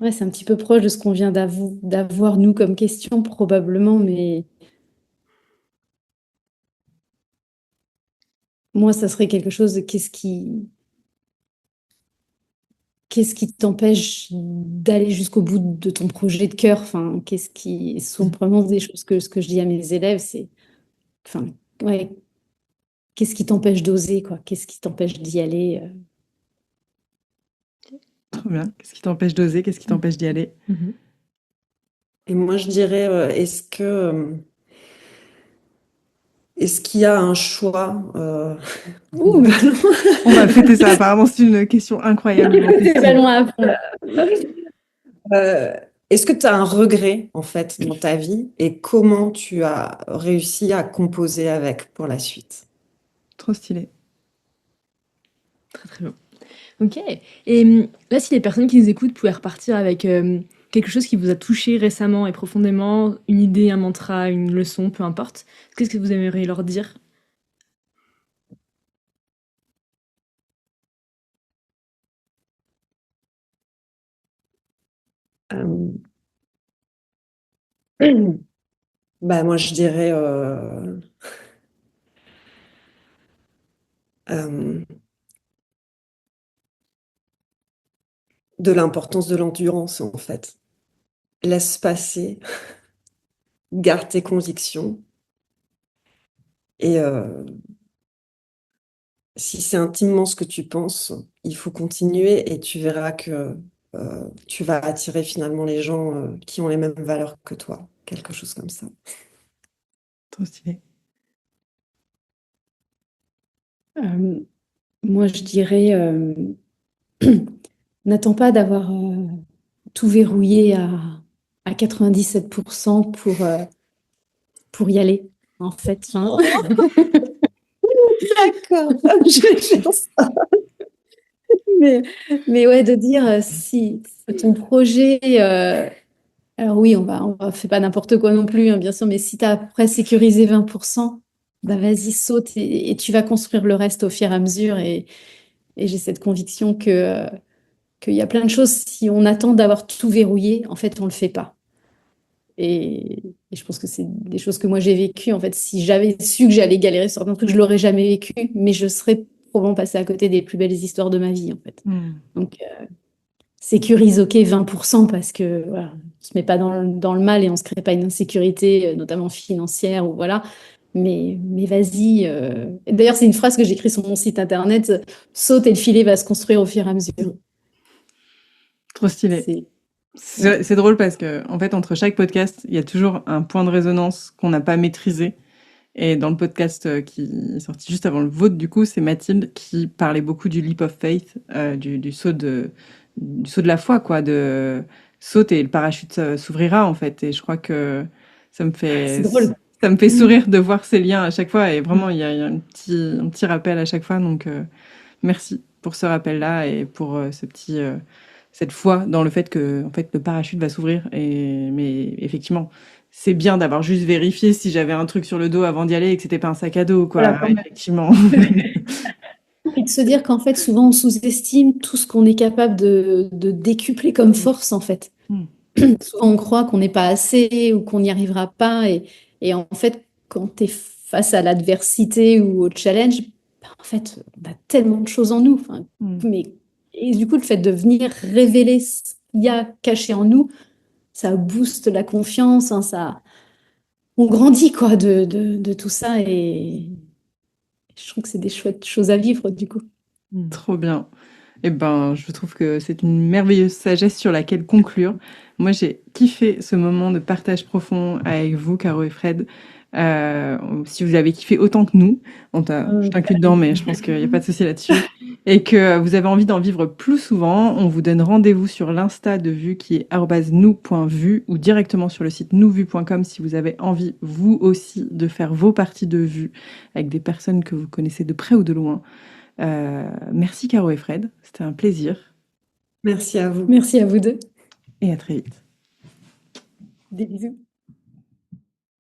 Ouais, c'est un petit peu proche de ce qu'on vient d'avoir, nous, comme question, probablement, mais moi, ça serait quelque chose de qu'est-ce qui t'empêche d'aller jusqu'au bout de ton projet de cœur? Enfin, ce sont probablement des choses ce que je dis à mes élèves, c'est, enfin, ouais, qu'est-ce qui t'empêche d'oser, quoi? Qu'est-ce qui t'empêche d'y aller? Trop bien. Qu'est-ce qui t'empêche d'oser? Qu'est-ce qui t'empêche d'y aller? Mhm. Et moi, je dirais, est-ce qu'il y a un choix Ouh, mais On va fêter ça. Apparemment, c'est une question incroyablement c'est pas festive. loin à fond. euh, est-ce que tu as un regret en fait dans ta vie et comment tu as réussi à composer avec pour la suite? Trop stylé. Très très bien. Ok. Et là, si les personnes qui nous écoutent pouvaient repartir avec quelque chose qui vous a touché récemment et profondément, une idée, un mantra, une leçon, peu importe, qu'est-ce que vous aimeriez leur dire? Euh, Bah, moi, je dirais euh, de l'importance de l'endurance, en fait. Laisse passer, garde tes convictions et si c'est intimement ce que tu penses, il faut continuer et tu verras que tu vas attirer finalement les gens qui ont les mêmes valeurs que toi. Quelque chose comme ça. Trop stylé. Moi, je dirais, n'attends pas d'avoir tout verrouillé à 97% pour y aller, en fait. Enfin, D'accord, je vais faire ça. mais, mais ouais, de dire si ton projet, alors oui, on va fait pas n'importe quoi non plus, hein, bien sûr, mais si tu as après sécurisé 20%, bah vas-y, saute et tu vas construire le reste au fur et à mesure. Et j'ai cette conviction qu'il y a plein de choses, si on attend d'avoir tout verrouillé, en fait, on le fait pas. Et je pense que c'est des choses que moi j'ai vécues. En fait, si j'avais su que j'allais galérer sur certains trucs, je l'aurais jamais vécu, mais je serais probablement passée à côté des plus belles histoires de ma vie, en fait. Donc, sécurise, ok, 20% parce que voilà, on se met pas dans le mal et on se crée pas une insécurité, notamment financière ou voilà. Mais vas-y. Et d'ailleurs, c'est une phrase que j'écris sur mon site internet, saute et le filet va se construire au fur et à mesure. Trop stylé. C'est C'est drôle parce que, en fait, entre chaque podcast, il y a toujours un point de résonance qu'on n'a pas maîtrisé. Et dans le podcast qui est sorti juste avant le vôtre, du coup, c'est Mathilde qui parlait beaucoup du leap of faith, du saut de la foi, quoi, de saute et le parachute s'ouvrira, en fait. Et je crois que ça me c'est fait, drôle. ça me fait sourire de voir ces liens à chaque fois. Et vraiment, il y a un petit rappel à chaque fois. Donc, merci pour ce rappel-là et pour cette foi dans le fait que, en fait, le parachute va s'ouvrir. Mais effectivement, c'est bien d'avoir juste vérifié si j'avais un truc sur le dos avant d'y aller et que c'était pas un sac à dos, Voilà, quoi. quand même. Effectivement. Et de se dire qu'en fait, souvent, on sous-estime tout ce qu'on est capable de décupler comme force, en fait. Mm. Souvent, on croit qu'on n'est pas assez ou qu'on n'y arrivera pas. Et en fait, quand tu es face à l'adversité ou au challenge, ben, en fait, on a tellement de choses en nous. Enfin, Mm. et du coup, le fait de venir révéler ce qu'il y a caché en nous, ça booste la confiance. Hein, on grandit quoi de tout ça. Et je trouve que c'est des chouettes choses à vivre, du coup. Trop bien. Eh ben, je trouve que c'est une merveilleuse sagesse sur laquelle conclure. Moi, j'ai kiffé ce moment de partage profond avec vous, Caro et Fred. Si vous avez kiffé autant que nous, je t'inclus dedans, mais je pense qu'il n'y a pas de souci là-dessus. Et que vous avez envie d'en vivre plus souvent, on vous donne rendez-vous sur l'Insta de Vue qui est @nous.vue ou directement sur le site nousvue.com si vous avez envie, vous aussi, de faire vos parties de vue avec des personnes que vous connaissez de près ou de loin. Merci Caro et Fred, c'était un plaisir Merci à vous. Merci à vous deux. et à très vite. Des bisous.